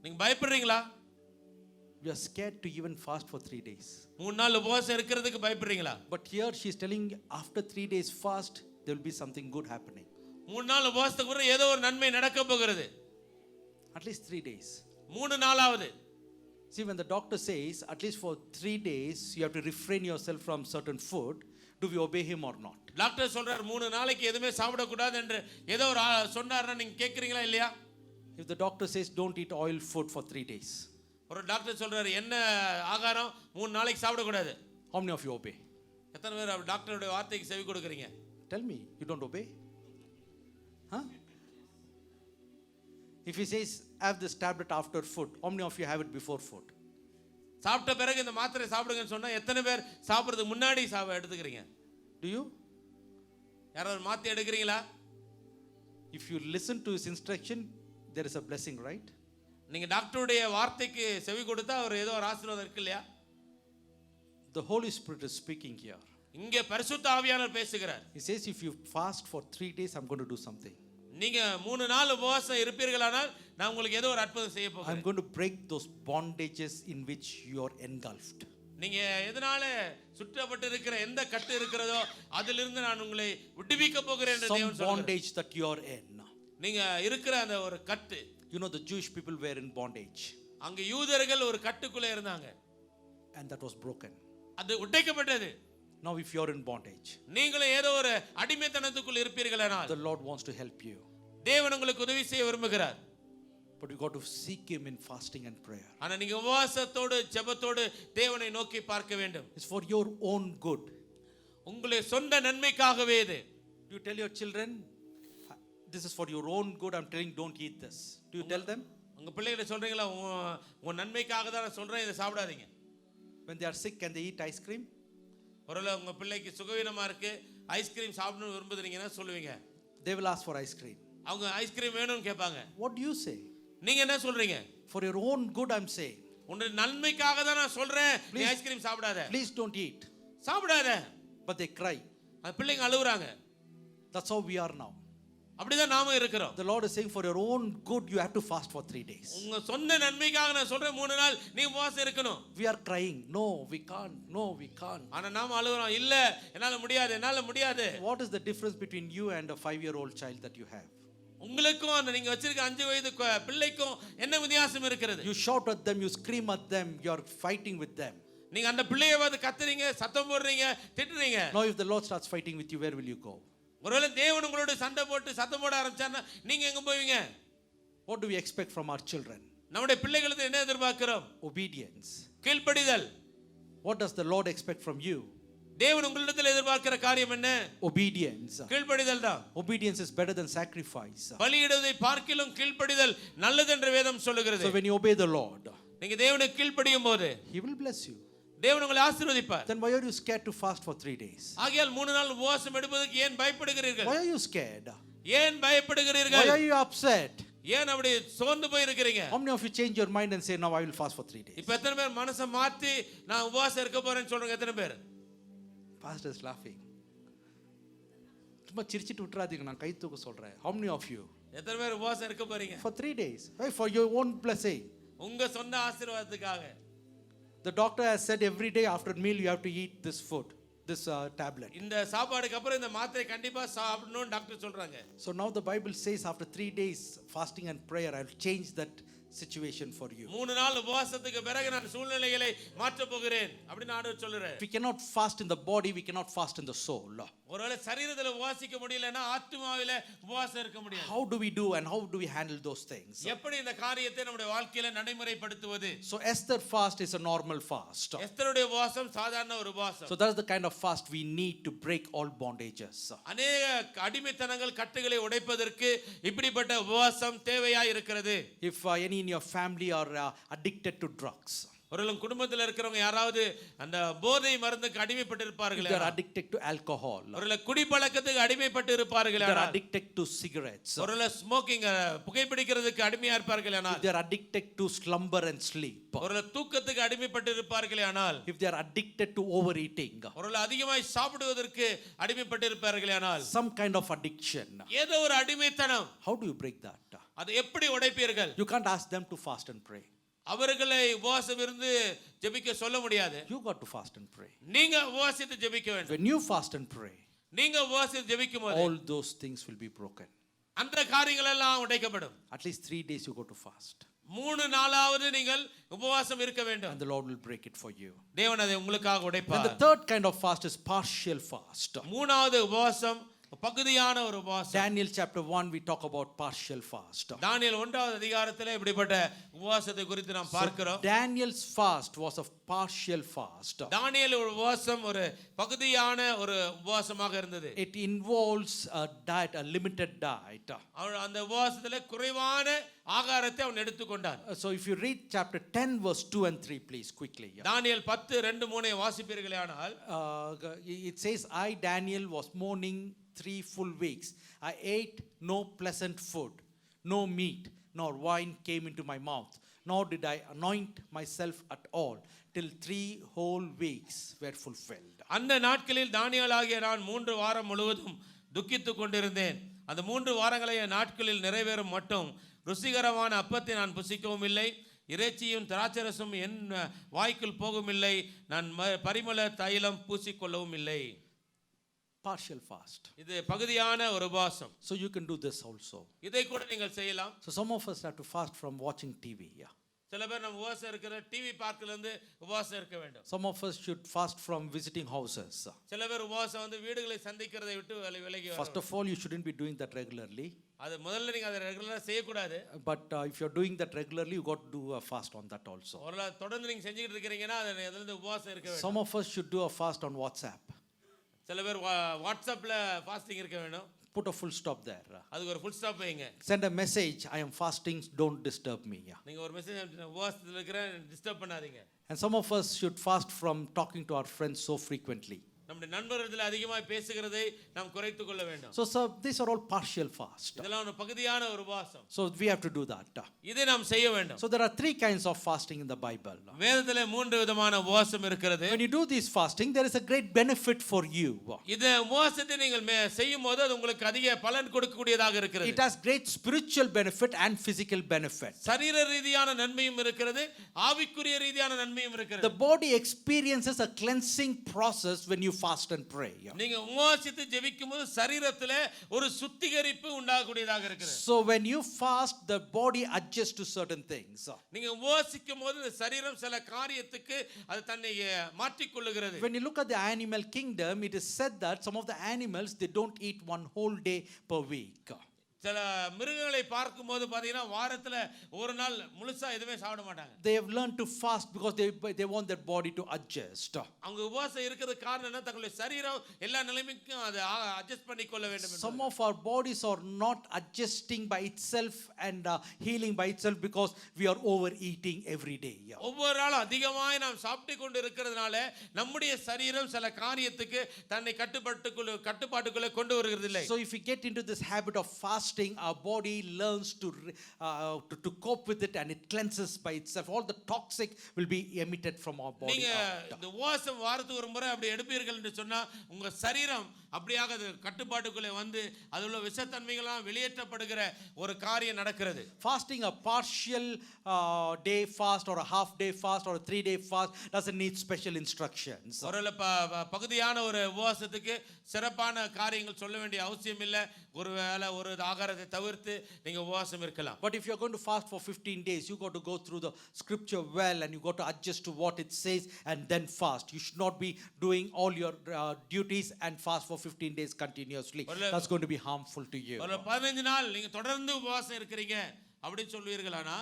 நீங்க பயப்படுறீங்களா? We are scared to even fast for 3 days. 3 நாள் உபவாசம் இருக்கிறதுக்கு பயப்படுறீங்களா? But here she is telling, after 3 days fast, there will be something good happening. 3 நாள் உபவாசத்துக்கு அப்புறம் ஏதோ ஒரு நன்மை நடக்க போகிறது. At least 3 days. 3 நாளாவது. See, when the doctor says, at least for 3 days, you have to refrain yourself from certain food, do we obey him or not? Doctor சொல்றார் 3 நாளைக்கு எதுமே சாப்பிட கூடாது என்று ஏதோ ஒரு சொன்னார்னா நீங்க கேக்குறீங்களா இல்லையா? If the doctor says don't eat oil food for 3 days, ஒரு டாக்டர் சொல்றாரு என்ன ஆகாரம் 3 நாளைக்கு சாப்பிட கூடாது. how many of you obey? எத்தனை பேர் டாக்டருடைய வார்த்தைக்கு செவி கொடுக்கறீங்க? Tell me, you don't obey? Huh? If he says have this tablet after food, how many of you have it before food? சாப்பிட்ட பிறகு இந்த மாத்திரை சாப்பிடுங்கன்னு சொன்னா எத்தனை பேர் சாப்பிடுறதுக்கு முன்னாடி எடுத்துக்கிறீங்க? Do you? யாராவது மாத்தி எடுக்கிறீங்களா? If you listen to his instruction, there is a blessing, right? நீங்க டாக்டருடைய வார்த்தைக்கு செவி கொடுத்தா அவர் ஏதோ ஒரு ஆசீர்வாதம் இருக்கு இல்லையா? The Holy Spirit is speaking here. இங்கே பரிசுத்த ஆவியானவர் பேசுகிறார். He says if you fast for 3 days, I'm going to do something. நீங்க 3 நாள் உபவாசம் இருப்பீர்களானால் நான் உங்களுக்கு ஏதோ ஒரு அற்புதம் செய்ய போகிறேன். I'm going to break those bondages in which you are engulfed. நீங்க எதனால சுற்றப்பட்டு இருக்கிற எந்த கட்டு இருக்கிறதோ அதிலிருந்து நான் உங்களை விடுவிக்க போகிறேன் என்று தேவன் Some bondage that you are in. நீங்க இருக்கிற அந்த ஒரு கட்டு. You know the Jewish people were in bondage. அங்க யூதர்கள் ஒரு கட்டுக்குள்ள இருந்தாங்க. And that was broken. அது உடைக்கப்பட்டது. Now if you are in bondage, நீங்களும் ஏதோ ஒரு அடிமைத்தனத்துக்குள் இருப்பீர்களானால் the Lord wants to help you. தேவன் உங்களுக்கு உதவி செய்ய விரும்புகிறார். But you got to seek him in fasting and prayer. ஆனா நீங்க உபவாசத்தோடு ஜெபத்தோடு தேவனை நோக்கி பார்க்க வேண்டும். It's for your own good. உங்களுடைய சொந்த நன்மைக்காகவே இது. You tell your children, this is for your own good, I'm telling don't eat this. Do you tell them? உங்க பிள்ளைகளை சொல்றீங்களா உன் நன்மைக்காக தான் நான் சொல்றேன் இதை சாப்பிடாதீங்க? When they are sick, can they eat ice cream? ஒருவேளை உங்க பிள்ளைக்கு சுகவீனமா இருக்கு ஐஸ்கிரீம் சாப்பிடணும்னு விரும்புறீங்கன்னா சொல்லுவீங்க. They will ask for ice cream. அவங்க ஐஸ்கிரீம் வேணும்னு கேட்பாங்க. What do you say? நீங்க என்ன சொல்றீங்க? For your own good I'm saying. உன்னுடைய நன்மைக்காக தான் நான் சொல்றேன். நீ ஐஸ்கிரீம் சாப்பிடாத. Please don't eat. சாப்பிடாத. But they cry. அந்த பிள்ளைங்க அழுகுறாங்க. That's how we are now. அப்படிதான் நாம இருக்கிறோம். The Lord is saying for your own good you have to fast for 3 days. உங்க சொந்த நன்மைக்காக நான் சொல்றேன் 3 நாள் நீ உபவாசம் இருக்கணும். We are crying, no we can't, no we can't. ஆனா நாம அழுகுறோம், இல்ல என்னால முடியாது. What is the difference between you and a 5-year-old child that you have? உங்களுக்கும் அந்த நீங்க வச்சிருக்க 5 வயது பிள்ளைக்கும் என்ன வித்தியாசம் இருக்கிறது? You shout at them, you scream at them, you are fighting with them. நீங்க அந்த பிள்ளையை வந்து கத்துறீங்க, சத்தம் போடுறீங்க, திட்டுறீங்க. Now if the Lord starts fighting with you, where will you go? ஒருவேளை தேவன் உங்களோட சண்டை போட்டு சத்தம் போட ஆரம்பிச்சாருன்னா நீங்க எங்க போவீங்க? What do we expect from our children? நம்முடைய பிள்ளைகளுக்கு என்ன எதிர்பார்க்கிறோம்? Obedience. கீழ்ப்படிதல். What does the Lord expect from you? தேவன் உங்களிடத்தில் எதிர்பார்க்கிற காரியம் என்ன? Obedience. கீழ்ப்படிதல் தான். Obedience is better than sacrifice. பலியிடுவதை பார்க்கிலும் கீழ்ப்படிதல் நல்லது என்று வேதம் சொல்லுகிறது. So when you obey the Lord, நீங்க தேவனுக்கு கீழ்ப்படியும் போது He will bless you. தேவன் உங்களை ஆசீர்வதிப்பார். Then why are you scared to fast for 3 days? ஆகையால் 3 நாள் உபவாசம் எடுப்பதற்கு ஏன் பயப்படுகிறீர்கள்? Why are you scared? ஏன் பயப்படுகிறீர்கள்? Why are you upset? ஏன் அப்படி சோர்ந்து போய் இருக்கிறீங்க? How many of you change your mind and say now I will fast for 3 days? இப்ப எத்தனை பேர் மனசை மாத்தி நான் உபவாசம் இருக்க போறேன்னு சொல்றீங்க? எத்தனை பேர்? Pastor is laughing. சும்மா சிரிச்சிட்டு விட்டுறாதீங்க, நான் கை தூக்க சொல்றேன். How many of you? எத்தனை பேர் உபவாசம் இருக்க போறீங்க? For 3 days. Why? For your own blessing. உங்க சொந்த ஆசீர்வாதத்துக்காக. The doctor has said every day after meal you have to eat this food, this tablet. இந்த சாப்பாடுக்கு அப்புறம் இந்த மாத்திரை கண்டிப்பா சாப்பிடணும்னு டாக்டர் சொல்றாங்க. So now the Bible says after 3 days fasting and prayer I will change that situation for you. 3 நாள் உபவாசத்துக்கு பிறகு நான் சூழ்நிலைகளை மாற்ற போகிறேன் அப்படி ஆண்டவர் சொல்றார். If we cannot fast in the body, we cannot fast in the soul. ஒருவேளை சரீரத்துல உபவாசிக்க முடியலன்னா ஆத்துமாவில உபவாசம் இருக்க முடியாது. How do we do and how do we handle those things? எப்படி இந்த காரியத்தை நம்முடைய வாழ்க்கையில நடைமுறைப்படுத்துவது? So Esther fast is a normal fast. எஸ்தருடைய உபவாசம் சாதாரண ஒரு உபவாசம். So that is the kind of fast we need to break all bondages. அநேக அடிமைத்தனங்கள் கட்டுகளை உடைப்பதற்கு இப்படிப்பட்ட உபவாசம் தேவையா இருக்கிறது. If any in your family are addicted to drugs, ஒருவேளை குடும்பத்தில் இருக்கிறவங்க யாராவது அந்த போதை மருந்துக்கு அடிமைப்பட்டு if இருப்பார்கள், they are addicted to alcohol, ஒருவேளை குடிப்பழக்கத்துக்கு அடிமைப்பட்டு இருப்பார்கள், if they are addicted to cigarettes, ஒருவேளை ஸ்மோக்கிங் புகைப்பிடிக்கிறதுக்கு அடிமையா இருப்பார்கள், if they are addicted to slumber and sleep, ஒருவேளை தூக்கத்துக்கு அடிமைப்பட்டு இருப்பார்கள், ஆனால் if they are addicted to overeating, ஒருவேளை அதிகமாய் சாப்பிடுவதற்கு அடிமைப்பட்டு இருப்பார்கள், ஆனால் some kind of addiction, ஏதோ ஒரு அடிமைத்தனம், how do you break that? அதை எப்படி உடைப்பீர்கள்? You can't ask them to fast and pray. அவர்களை உபவாசம் இருந்து ஜெபிக்க சொல்ல முடியாது. You got to fast and pray. நீங்க உபவாசித்து ஜெபிக்க வேண்டும். When you fast and pray, நீங்க உபவாசித்து ஜெபிக்கும் போது all those things will be broken. அந்த காரியங்கள் எல்லாம் உடைக்கப்படும். At least 3 days you go to fast. 3 நாளாவது நீங்கள் உபவாசம் இருக்க வேண்டும். And the Lord will break it for you. தேவன் அதை உங்களுக்காக And உடைப்பார். the third kind of fast is partial fast. மூணாவது உபவாசம் பகுதியான ஒரு உபவாசம். Daniel chapter 1 we talk about partial fast. தானியேல் 1வது அதிகாரத்திலே இப்படிப்பட்ட உபவாசத்தை குறித்து நாம் பார்க்கிறோம். Daniel's fast was a partial fast. தானியேல் உபவாசம் ஒரு பகுதியான ஒரு உபவாசமாக இருந்தது. It involves a diet, a limited diet. அவன் அந்த உபவாசத்திலே குறைவான ஆகாரத்தை அவன் எடுத்துக்கொண்டான். So if you read chapter 10 verse 2 and 3 please quickly. Daniel 10:2-3 வாசிப்பீர்களானால் It says I Daniel was mourning 3 full weeks. I ate no pleasant food, no meat, nor wine came into my mouth, nor did I anoint myself at all, till 3 whole weeks were fulfilled. அந்த நாட்களில் தானியேலாகிய நான் 3 வாரம் முழுவதும் துக்கித்துக் கொண்டிருந்தேன். அந்த 3 வாரங்களைய நாட்களில் நிறைவேறும் மட்டும் ருசிகரமான அப்பத்தை நான் புசிக்கவும் இல்லை, இறைச்சியும் திராட்சரசும் என் வாய்க்குள் போகவும் இல்லை, நான் பரிமள தைலம் பூசிக்கொள்ளவும் இல்லை. Partial fast. இது பகுதியான ஒரு உபவாசம். So you can do this also. இதை கூட நீங்கள் செய்யலாம். So some of us have to fast from watching TV. சில பேர் நம்ம உபவாசம் இருக்கிற டிவி பார்க்கல இருந்து உபவாசம் இருக்க வேண்டும். Some of us should fast from visiting houses. சில பேர் உபவாசம் வந்து வீடுகளை சந்திக்கிறதை விட்டு விலகி வரணும். First of all you shouldn't be doing that regularly. அது முதல்ல நீங்க அதை ரெகுலரா செய்ய கூடாது. But if you're doing that regularly you got to do a fast on that also. ஒருவேளை தொடர்ந்து நீங்க செஞ்சிட்டு இருக்கீங்கன்னா அதுல இருந்து உபவாசம் இருக்க வேண்டும். Some of us should do a fast on WhatsApp. சில பேர் வாட்ஸ்அப்ல ஃபாஸ்டிங் இருக்க வேண்டும். Put a full stop there. அதுக்கு ஒரு ஃபுல் ஸ்டாப் வைங்க. Send a message, I am fasting, don't disturb me. நீங்க ஒரு மெசேஜ் உபவாசத்துல இருக்கிறேன், டிஸ்டர்ப் பண்ணாதீங்க. And some of us should fast from talking to our friends so frequently. நம்முடைய நண்பர்கள் அதிகமாக பேசுகிறதை நாம் குறைத்துக் கொள்ள வேண்டும். So these are all partial fast. இதெல்லாம் ஒரு பகுதியான ஒரு உபவாசம். So we have to do that. இதை நாம் செய்ய வேண்டும். So there are 3 kinds of fasting in the Bible. வேதத்திலே 3 விதமான உபவாசம் இருக்கிறது. When you do this fasting, there is a great benefit for you. இந்த உபவாசத்தை நீங்கள் செய்யும்போது அது உங்களுக்கு அதிக பலன் கொடுக்கக்கூடியதாக இருக்கிறது. It has great spiritual benefit and physical benefit. சரீர ரீதியான நன்மையும் இருக்கிறது, ஆவிக்குரிய ரீதியான நன்மையும் இருக்கிறது. The body experiences a cleansing process when you fast and pray. நீங்க உபவாசித்து ஜெபிக்கும்போது சரீரத்திலே ஒரு சுத்திகரிப்பு உண்டாகக்கூடியதாக இருக்கிறது. So when you fast, the body adjusts to certain things. நீங்க உபவாசிக்கும்போது இந்த சரீரம் சில காரியத்துக்கு அது தன்னை மாற்றிக் கொள்ளுகிறது. When you look at the animal kingdom, it is said that some of the animals, they don't eat one whole day per week. சில மிருகங்களை பார்க்கும்போது பாத்தீங்கன்னா வாரத்துல ஒரு நாள் முழுசா எதுவுமே சாப்பிட மாட்டாங்க. They have learned to fast because they want their body to adjust. அவங்க உபவாசம் இருக்கிறதுக்கு காரணம் என்ன? தங்களுடைய சரீரம் எல்லா நிலைமைக்கும் அதை அட்ஜஸ்ட் பண்ணிக்கொள்ள வேண்டும். Some of our bodies are not adjusting by itself and healing by itself because we are overeating every day. ஒவ்வொரு நாளும் அதிகமாய் நாம் சாப்பிட்டு கொண்டு இருக்கிறதுனால நம்முடைய சரீரம் சில காரியத்துக்கு தன்னை கட்டுப்பாட்டுக்குள்ள கொண்டு வருகிறது இல்லை. So if we get into this habit of fasting, our body learns to cope with it, and it cleanses by itself. All the toxic will be emitted from our body. நீங்க இந்த உபவாசம் வாரத்துக்கு ஒரு முறை அப்படி எடுப்பீர்கள் என்று சொன்னா உங்க சரீரம் அப்படியாக அது கட்டுப்பாட்டுக்குள்ளே வந்து அதுல விஷத்தன்மைகள்லாம் வெளியேற்றப்படுகிற ஒரு காரியம் நடக்கிறது. Fasting a partial day fast or a half day fast or a 3-day fast doesn't need special instructions. ஒரு பகுதியான ஒரு உபவாசத்துக்கு சிறப்பான காரியங்கள் சொல்ல வேண்டிய அவசியம் இல்லை. ஒருவேளை ஒரு ஆகாரத்தை தவிர்த்து நீங்க உபவாசம் இருக்கலாம். But if you're going to fast for 15 days, you got to go through the scripture well, and you got to adjust to what it says and then fast. You should not be doing all your duties and fast for 15 days continuously. That's going to be harmful to you. ஒரு 15 நாள் நீங்க தொடர்ந்து உபவாசம் இருக்கீங்க அப்படி சொல்வீர்களானா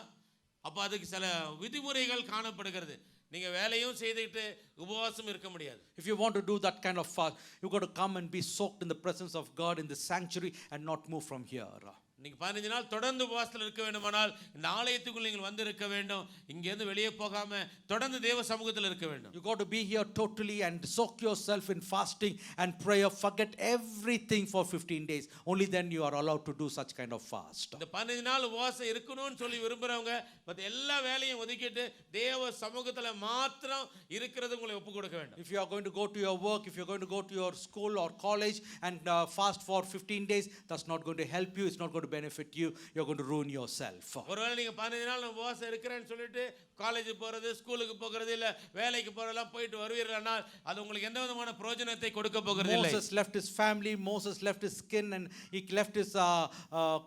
அப்ப அதுக்கு சில விதிமுறைகள் காணப்படுகிறது. நீங்க வேலையும் செய்துட்டு உபவாசம் இருக்க முடியாது. If you want to do that kind of fast, you got to come and be soaked in the presence of God in the sanctuary and not move from here. நீங்க 15 நாள் தொடர்ந்து உபவாசத்தில் இருக்க வேண்டுமானால் இந்த ஆலயத்துக்குள் நீங்கள் வந்து இருக்க வேண்டும். இங்க இருந்து வெளியே போகாம தொடர்ந்து தேவ சமூகத்தில் இருக்க வேண்டும். You got to be here totally and soak yourself in fasting and prayer. Forget everything for 15 days. Only then you are allowed to do such kind of fast. இந்த 15 நாள் உபவாசம் இருக்கணும்னு சொல்லி விரும்புறவங்க மத்த எல்லா வேலையும் ஒதுக்கிட்டு தேவ சமூகத்துல மாத்திரம் இருக்கிறது உங்களை ஒப்பு கொடுக்க வேண்டும். If you are going to go to your work, if you are going to go to your school or college and fast for 15 days, that's not going to help you. It's not going to benefit you. You're going to ruin yourself. ஒருவேளை நீங்க 15 நாள் உபவாசம் இருக்கறேன்னு சொல்லிட்டு college போறது, ஸ்கூலுக்கு போறது இல்ல வேலைக்கு போறதெல்லாம் போயிட்டு வருவீர்களானால் அது உங்களுக்கு எந்த விதமான பிரயோஜனத்தை கொடுக்க போகிறது இல்லை. Moses left his family, Moses left his skin, and he left his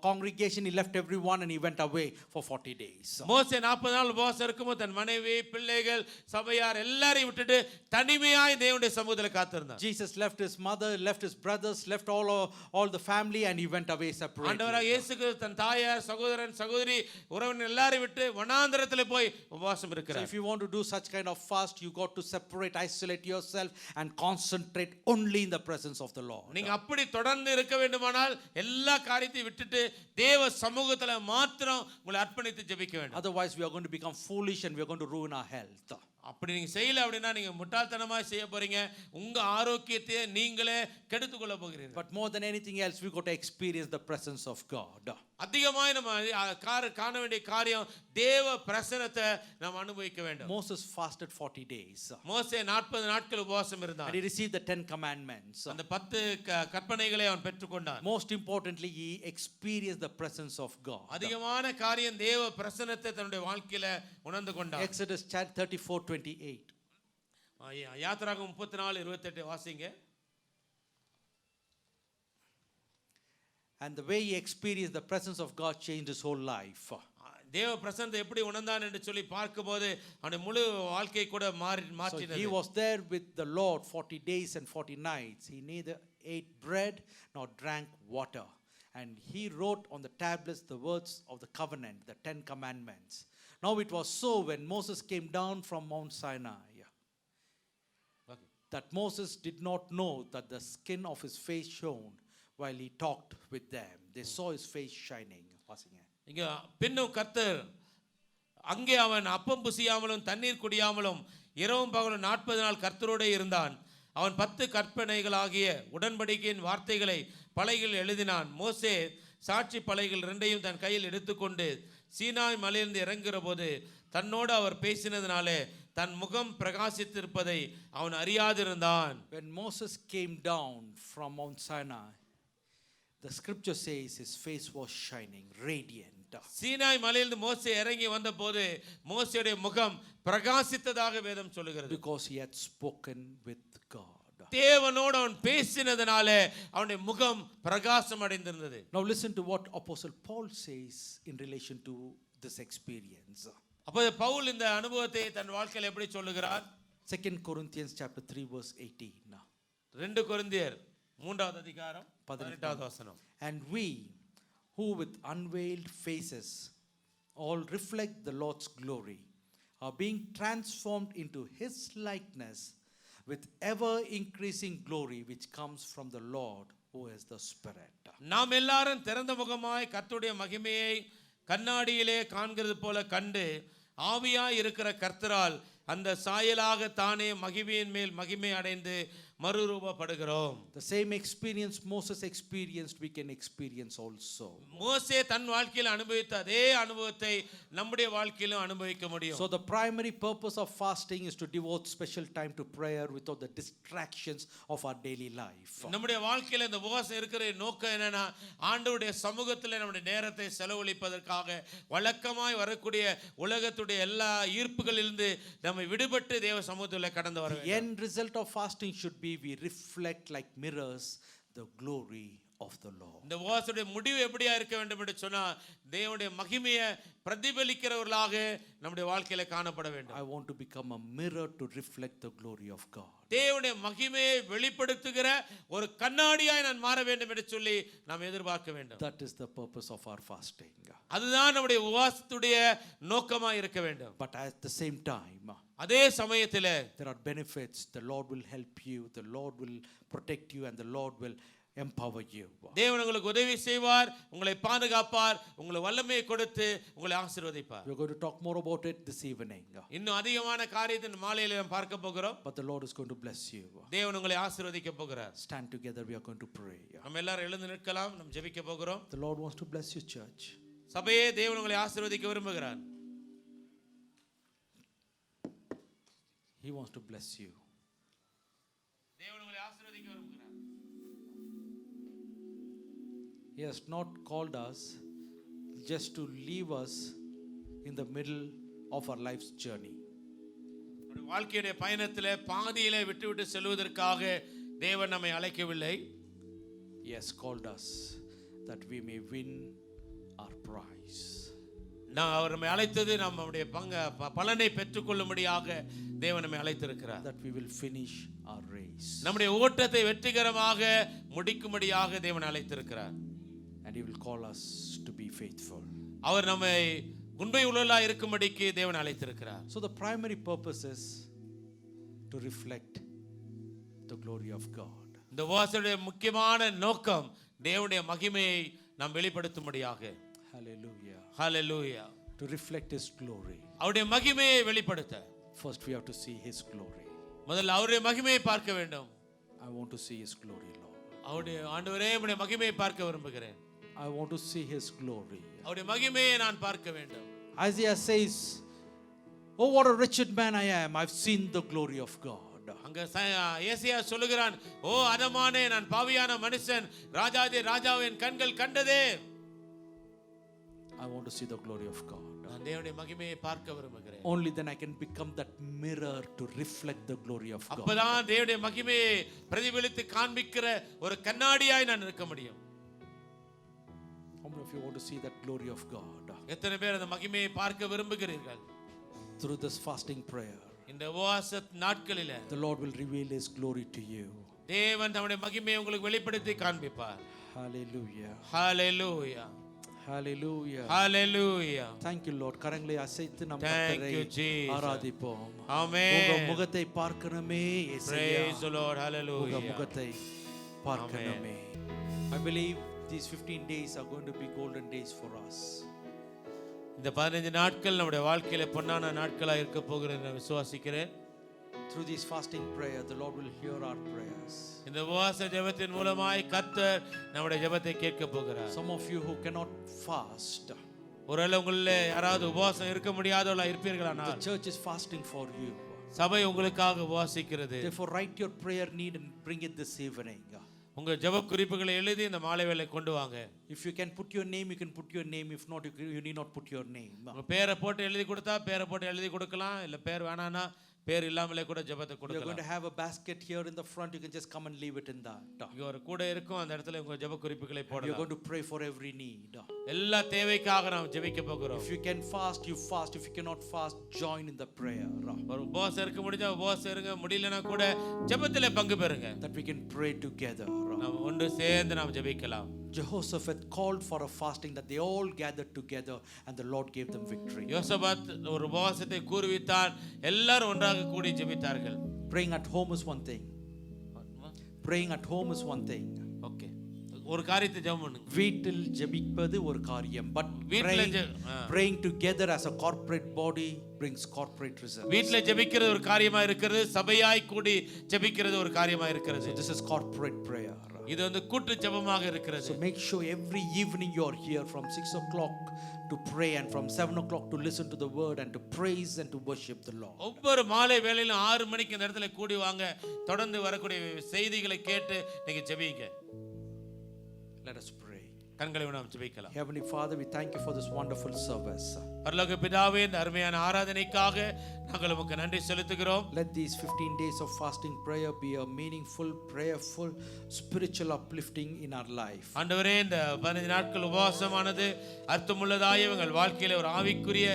congregation, he left everyone, and he went away for 40 days. மோசே 40 நாள் உபவாசம் இருக்கும்போது தன் மனைவி, பிள்ளைகள், சபையார் எல்லாரையும் விட்டுட்டு தனிமையாய் தேவனுடைய சமூகத்தில் காத்திருந்தார். Jesus left his mother, left his brothers, left all the family, and he went away separately. ஆண்டவராகிய இயேசு தன் தாயார், சகோதரன், சகோதரி, உறவினர் எல்லாரையும் விட்டு வனாந்தரத்தில் போய் உபவாசம் இருக்கிறார். So if you want to do such kind of fast, you got to separate, isolate yourself and concentrate only in the presence of the Lord. நீங்க அப்படி தொடர்ந்து இருக்க வேண்டுமானால் எல்லா காரியத்தையும் விட்டுட்டு தேவ சமூகத்துல மாத்திரம் உங்களை அர்ப்பணித்து ஜெபிக்க வேண்டும். Otherwise we are going to become foolish and we are going to ruin our health. அப்படி நீங்க செய்யல அப்படினா நீங்க முட்டாள்தனமா செய்ய போறீங்க. உங்க ஆரோக்கியத்தை நீங்களே கெடுத்துக் கொள்ள போகிறீர்கள். But more than anything else, we got to experience the presence of God. அதிகமாக நம்ம காண வேண்டிய காரியம் தேவ பிரசன்னத்தை நாம் அனுபவிக்க வேண்டும். Moses fasted 40 days. மோசே 40 நாட்கள் உபவாசம் இருந்தார். And he received the 10 commandments. அந்த 10 கற்பனைகளை அவன் பெற்றுக்கொண்டான். Most importantly, he experienced the presence of God. அதிகமான காரியம் தேவ பிரசன்னத்தை தன்னுடைய வாழ்க்கையில உணர்ந்து கொண்டான். Exodus 34:28. யாத்திராகமம் 34:28 வாசிங்க. And the way he experienced the presence of God changed his whole life. தேவ பிரசன்னத்தை எப்படி உணர்ந்தான் என்று சொல்லி பார்க்கும்போது அவனுடைய முழு வாழ்க்கை கூட மாற்றினது. So he was there with the Lord 40 days and 40 nights. He neither ate bread nor drank water. And he wrote on the tablets the words of the covenant, the 10 commandments. Now it was so when Moses came down from Mount Sinai that Moses did not know that the skin of his face shone while he talked with them. They saw his face shining. இங்க பின்னும் கர்த்தர் அங்கே அவன் அப்பம் புசியாமலும் தண்ணீர் குடியாமலும் இரவும் பகலும் 40 நாள் கர்த்தரோடே இருந்தான். அவன் 10 கற்பனைகளாகிய உடன்படிக்கையின் வார்த்தைகளை பலகையில் எழுதினான். மோசே சாட்சி பலகைகள் 2ஐயும் தன் கையில் எடுத்துக்கொண்டு சீனாய் மலையிலிருந்து இறங்குகிற போது தன்னோடு அவர் பேசினதினாலே தன் முகம் பிரகாசித்திருப்பதை அவன் அறியாதிருந்தான். When Moses came down from Mount Sinai, the scripture says his face was shining, radiant. Sinai மலையிலிருந்து மோசே இறங்கி வந்தபோது மோசேயுடைய முகம் பிரகாசித்ததாக வேதம் சொல்லுகிறது. Because he had spoken with God. தேவனோடு அவன் பேசினதினாலே அவனுடைய முகம் பிரகாசம் அடைந்திருந்தது. Now listen to what Apostle Paul says in relation to this experience. அப்போது பவுல் இந்த அனுபவத்தை தன் வாழ்க்கையில் எப்படி சொல்லுகிறார்? 2 Corinthians chapter 3 verse 18. 2 கொரிந்தியர் 3வது அதிகாரம் 18வது வசனம். And we who with unveiled faces all reflect the Lord's glory are being transformed into his likeness with ever increasing glory which comes from the Lord who is the Spirit. நாம் எல்லாரும் திறந்த முகமாய் கர்த்தருடைய மகிமையை கண்ணாடியிலே காண்கிறது போல கண்டு ஆவியாய் இருக்கிற கர்த்தரால் அந்த சாயலாக தானே மகிமையின் மேல் மகிமை அடைந்து மறுரூபப்படுகிறோம். The same experience Moses experienced we can experience also. மோசே தன் வாழ்க்கையில் அனுபவித்த அதே அனுபவத்தை நம்முடைய வாழ்க்கையிலும் அனுபவிக்க முடியும். So the primary purpose of fasting is to devote special time to prayer without the distractions of our daily life. நம்முடைய வாழ்க்கையில இந்த உபவாசம் இருக்கிற நோக்கம் என்னன்னா ஆண்டவருடைய சமூகத்தில் நம்முடைய நேரத்தை செலவழிப்பதற்காக வழக்கமாய் வரக்கூடிய உலகத்துடைய எல்லா ஈர்ப்புகளிலிருந்து நம்மை விடுபட்டு தேவ சமூகத்தில் கடந்து வர வேண்டும். The end result of fasting should be we reflect like mirrors the glory of the Lord. இந்த உபவாசத்துடைய முடிவு எப்படியா இருக்க வேண்டும் என்று சொன்னா தேவனுடைய மகிமையை பிரதிபலிக்கிறவர்களாக நம்முடைய வாழ்க்கையில காணப்பட வேண்டும். I want to become a mirror to reflect the glory of God. தேவனுடைய மகிமையை வெளிப்படுத்துகிற ஒரு கண்ணாடியாய் நான் மாற வேண்டும் என்று சொல்லி நாம் எதிர்பார்க்க வேண்டும். That is the purpose of our fasting. அதுதான் நம்முடைய உபவாசத்துடைய நோக்கமா இருக்க வேண்டும். But at the same time, அதே சமயத்தில் there are benefits. The Lord will help you, the Lord will protect you, and the Lord will empower you. தேவன் உங்களுக்கு உதவி செய்வார், உங்களை பாதுகாப்பார், உங்களுக்கு வல்லமையை கொடுத்து உங்களை ஆசீர்வதிப்பார். We are going to talk more about it this evening. இன்னும் அதிகமான காரியத்தை மாலையில நாம் பார்க்க போகிறோம். But the Lord is going to bless you. தேவன் உங்களை ஆசீர்வதிக்க போகிறார். Stand together, we are going to pray. நம்ம எல்லாரும் எழுந்து நிற்கலாம், நாம் ஜெபிக்க போகிறோம். The Lord wants to bless you, church. சபையே, தேவன் உங்களை ஆசீர்வதிக்க விரும்புகிறார். He wants to bless you. தேவன் உங்களை ஆசீர்வதிக்க விரும்புகிறார். He has not called us just to leave us in the middle of our life's journey. வாழ்க்கையுடைய பயணத்திலே பாதியிலே விட்டுவிட்டு செல்வதற்காக தேவன் நம்மை அழைக்கவில்லை. He has called us that we may win our prize. அவர் நம்மை அழைத்தது நம்முடைய பலனை பெற்றுக்கொள்ளும்படியாக தேவன் நம்மை அழைத்திருக்கிறார். That we will finish our race. நம்முடைய ஓட்டத்தை வெற்றிகரமாக முடிக்கும்படியாக தேவன் அழைத்திருக்கிறார். And he will call us to be faithful. அவர் நம்மை உண்மை உள்ளவர்களாய் இருக்கும்படிக்கு தேவன் அழைத்திருக்கிறார். So the primary purpose is to reflect the glory of God. இந்த உபவாசத்துடைய முக்கியமான நோக்கம் தேவனுடைய மகிமையை நாம் வெளிப்படுத்தும்படியாக. Hallelujah. Hallelujah. To reflect his glory. அவருடைய மகிமையை வெளிப்படுத்த. First we have to see his glory. முதல்ல அவருடைய மகிமையை பார்க்க வேண்டும். I want to see his glory, Lord. அவருடைய ஆண்டவரே, உம்முடைய மகிமையை பார்க்க விரும்புகிறேன். I want to see his glory. அவருடைய மகிமையை நான் பார்க்க வேண்டும். Isaiah says, oh what a wretched man I am, I've seen the glory of God. அங்க ஏசாயா சொல்லுகிறான், ஓ அதமானே, நான் பாவியான மனுஷன், ராஜாதி ராஜாவின் கண்கள் கண்டதே. I want to see the glory of God. நான் தேவனுடைய மகிமையை பார்க்க விரும்புகிறேன். Only then I can become that mirror to reflect the glory of God. அப்பதான் தேவனுடைய மகிமையை பிரதிபலித்து காண்பிக்கிற ஒரு கண்ணாடியாய் நான் இருக்க முடியும். How many of you want to see that glory of God? எத்தனை பேர் அந்த மகிமையை பார்க்க விரும்புகிறீர்கள்? Through this fasting prayer, இந்த உபவாச நாட்களிலே the Lord will reveal his glory to you. தேவன் தம்முடைய மகிமையை உங்களுக்கு வெளிப்படுத்தி காண்பிப்பார். Hallelujah. Hallelujah. Hallelujah. Hallelujah. Thank you Lord. கரங்களை அசைத்து நம் Thank கர்த்தரை you, Jesus. ஆராதிப்போம். Amen. உங்க முகத்தை பார்க்கணுமே இயேசுவே. Praise the Lord. உங்க Hallelujah. முகத்தை பார்க்கணுமே. I believe these 15 days are going to be golden days for us. இந்த 15 நாட்கள் நம்முடைய வாழ்க்கையில பொன்னான நாட்களா இருக்க போகிறது நான் விசுவாசிக்கிறேன். Through this fasting prayer, the Lord will hear our prayers. இந்த உபவாச ஜெபத்தின் மூலமாய் கர்த்தர் நம்முடைய ஜெபத்தை கேட்க போகிறார். Some of you who cannot fast, ஒருவேளை உங்களில் யாராவது உபவாசம் இருக்க முடியாதவர்களா the இருப்பீர்களானால் church is fasting for you. சபை உங்களுக்காக உபவாசிக்கிறது. Therefore, write your prayer need and bring it this evening. உங்க ஜெப குறிப்புகளை எழுதி இந்த மாலை வேளை கொண்டு வாங்க. If you can put your name, you can put your name. If not, you need not put your name. உங்க பேரை போட்டு எழுதி கொடுத்தா பேரை போட்டு எழுதி கொடுக்கலாம். இல்ல பேர் வேணானா பேர் இல்லாமலே கூட ஜெபத்தை We are going கொடுக்கலாம். to have a basket here in the front. You can just come and leave it in that. இங்க ஒரு கூட இருக்கும், அந்த இடத்துல உங்க ஜெப குறிப்புகளை We are போடலாம். going to pray for every need. எல்லா தேவைக்காக நாம் ஜெபிக்க போகிறோம். If you can fast, you fast. If you cannot fast, join in the prayer. ஒரு உபவாசம் இருக்க முடிஞ்சா உபவாசம் இருங்க, முடியலனா கூட ஜெபத்திலே பங்கு பெறுங்க. That we can pray together. நாம் ஒன்று சேர்ந்து நாம் ஜெபிக்கலாம். Jehoshaphat called for a fasting that they all gathered together and the Lord gave them victory. யோசபாத் ஒரு உபவாசத்தை கூறுவித்தான், எல்லாரும் ஒன்றாக கூடி ஜெபித்தார்கள். Praying at home is one thing. Praying at home is one thing. Okay, ஒரு காரியத்தை ஜெபம் பண்ணுங்க. வீட்டில் ஜெபிப்பது ஒரு காரியம், but வீட்டில் praying together as a corporate body brings corporate results. வீட்டில் ஜெபிக்கிறது ஒரு காரியமா இருக்கிறது, சபையாய் கூடி ஜெபிக்கிறது ஒரு காரியமா இருக்கிறது. So this is corporate prayer. இது வந்து கூட்டு ஜெபமாக இருக்கிறது. So make sure every evening you are here from 6 o'clock to pray and from 7 o'clock to listen to the word and to praise and to worship the Lord. ஒவ்வொரு மாலை வேளையிலும் 6 மணிக்கு இந்த இடத்துல கூடி வாங்க, தொடர்ந்து வரக்கூடிய செய்திகளை கேட்டு நீங்க ஜெபிங்க. Let us pray. கண்களை நாம் ஜெபிக்கலாம். Heavenly Father, we thank you for this wonderful service. பரலோக பிதாவே, இந்த அருமையான ஆராதனைக்காக நாங்கள் உமக்கு நன்றி செலுத்துகிறோம். Let these 15 days of fasting prayer be a meaningful, prayerful, spiritual uplifting in our life. ஆண்டவரே, இந்த 15 நாட்கள் உபவாசமானது அர்த்தமுள்ளதாய் எங்கள் வாழ்க்கையில ஒரு ஆவிக்குரிய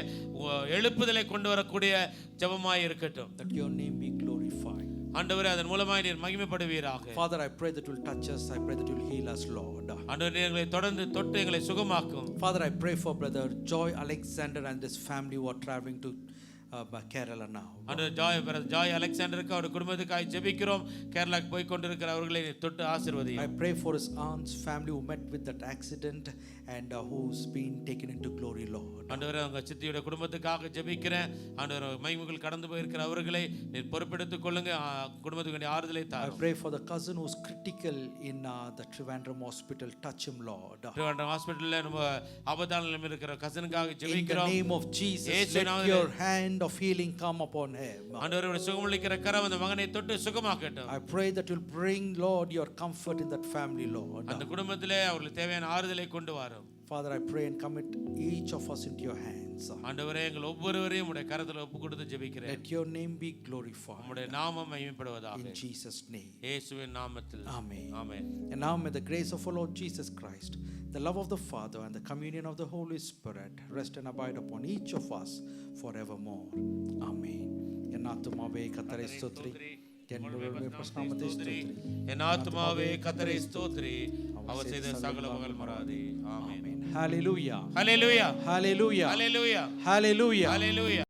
எழுப்புதலை கொண்டு வரக்கூடிய ஜெபமாய் இருக்கட்டும். That your name be glorified. ஆண்டவரே, அதன் மூலமாய் நீர் மகிமைப்படுவீராக. Father, I pray that you will touch us. I pray that you will heal us, Lord. ஆண்டவரே, எங்களை தொடர்ந்து தொட்டு எங்களை சுகமாக்கும். Father, I pray for brother Joy Alexander and his family who are traveling to Kerala now. ஆண்டவரே, Joy அலெக்சாண்டருக்கு அவர் குடும்பத்துக்காய் ஜெபிக்கிறோம். கேரளாக்கு போய் கொண்டிருக்கிற அவர்களை தொட்டு ஆசீர்வதியும். I pray for his aunt's family who met with that accident and who's been taken into glory, Lord. ஆண்டவரே, அவங்க சித்தியோட குடும்பத்துக்காக ஜெபிக்கிறேன். ஆண்டவரே, மகிமைகள் கடந்து போயிருக்கிற அவர்களை நீர் பொறுப்பெடுத்துக் கொள்ளுங்க. குடும்பத்துக்கு வேண்டிய ஆறுதலை I தாரும். pray for the cousin who's critical in the Trivandrum hospital. Touch him, Lord. Tiruvannamalai ஹாஸ்பிடல்ல நம்ம ஆபத்தான நிலைமையில் இருக்கிற கசனுக்காக In the ஜெபிக்கிறோம். name of Jesus, இயேசு let நாமத்திலே your hand of healing come upon him. ஆண்டவரே, சுகமளிக்கிற கரம் அந்த மகனை தொட்டு சுகமாக்கட்டும். I pray that you'll bring, Lord, your comfort in that family, Lord. அந்த குடும்பத்திலே அவர்களுக்கு தேவையான ஆறுதலை கொண்டு வரும். Father, I pray and commit each of us into your hands. ஆண்டவரே, எங்கள் ஒவ்வொருவரையும் உம்முடைய கரத்தில் ஒப்பு கொடுத்து ஜெபிக்கிறேன். Let your name be glorified. உம்முடைய நாமம் மகிமைப்படுவதாக. In Jesus' name. இயேசுவின் நாமத்தில். Amen. Amen. And now may the grace of our Lord Jesus Christ, the love of the Father, and the communion of the Holy Spirit rest and abide upon each of us forevermore. Amen. என் ஆத்துமாவே கர்த்தரை ஸ்தோத்திரி, என் முழுவதுமே பிரஸ்நாமத்தை ஸ்தோத்திரி. என் ஆத்துமாவே கர்த்தரை ஸ்தோத்திரி, அவர் செய்த சகல மகள் மறாதே. ஆமென். Hallelujah. ஹல்லேலூயா. Hallelujah. ஹல்லேலூயா. Hallelujah. ஹல்லேலூயா.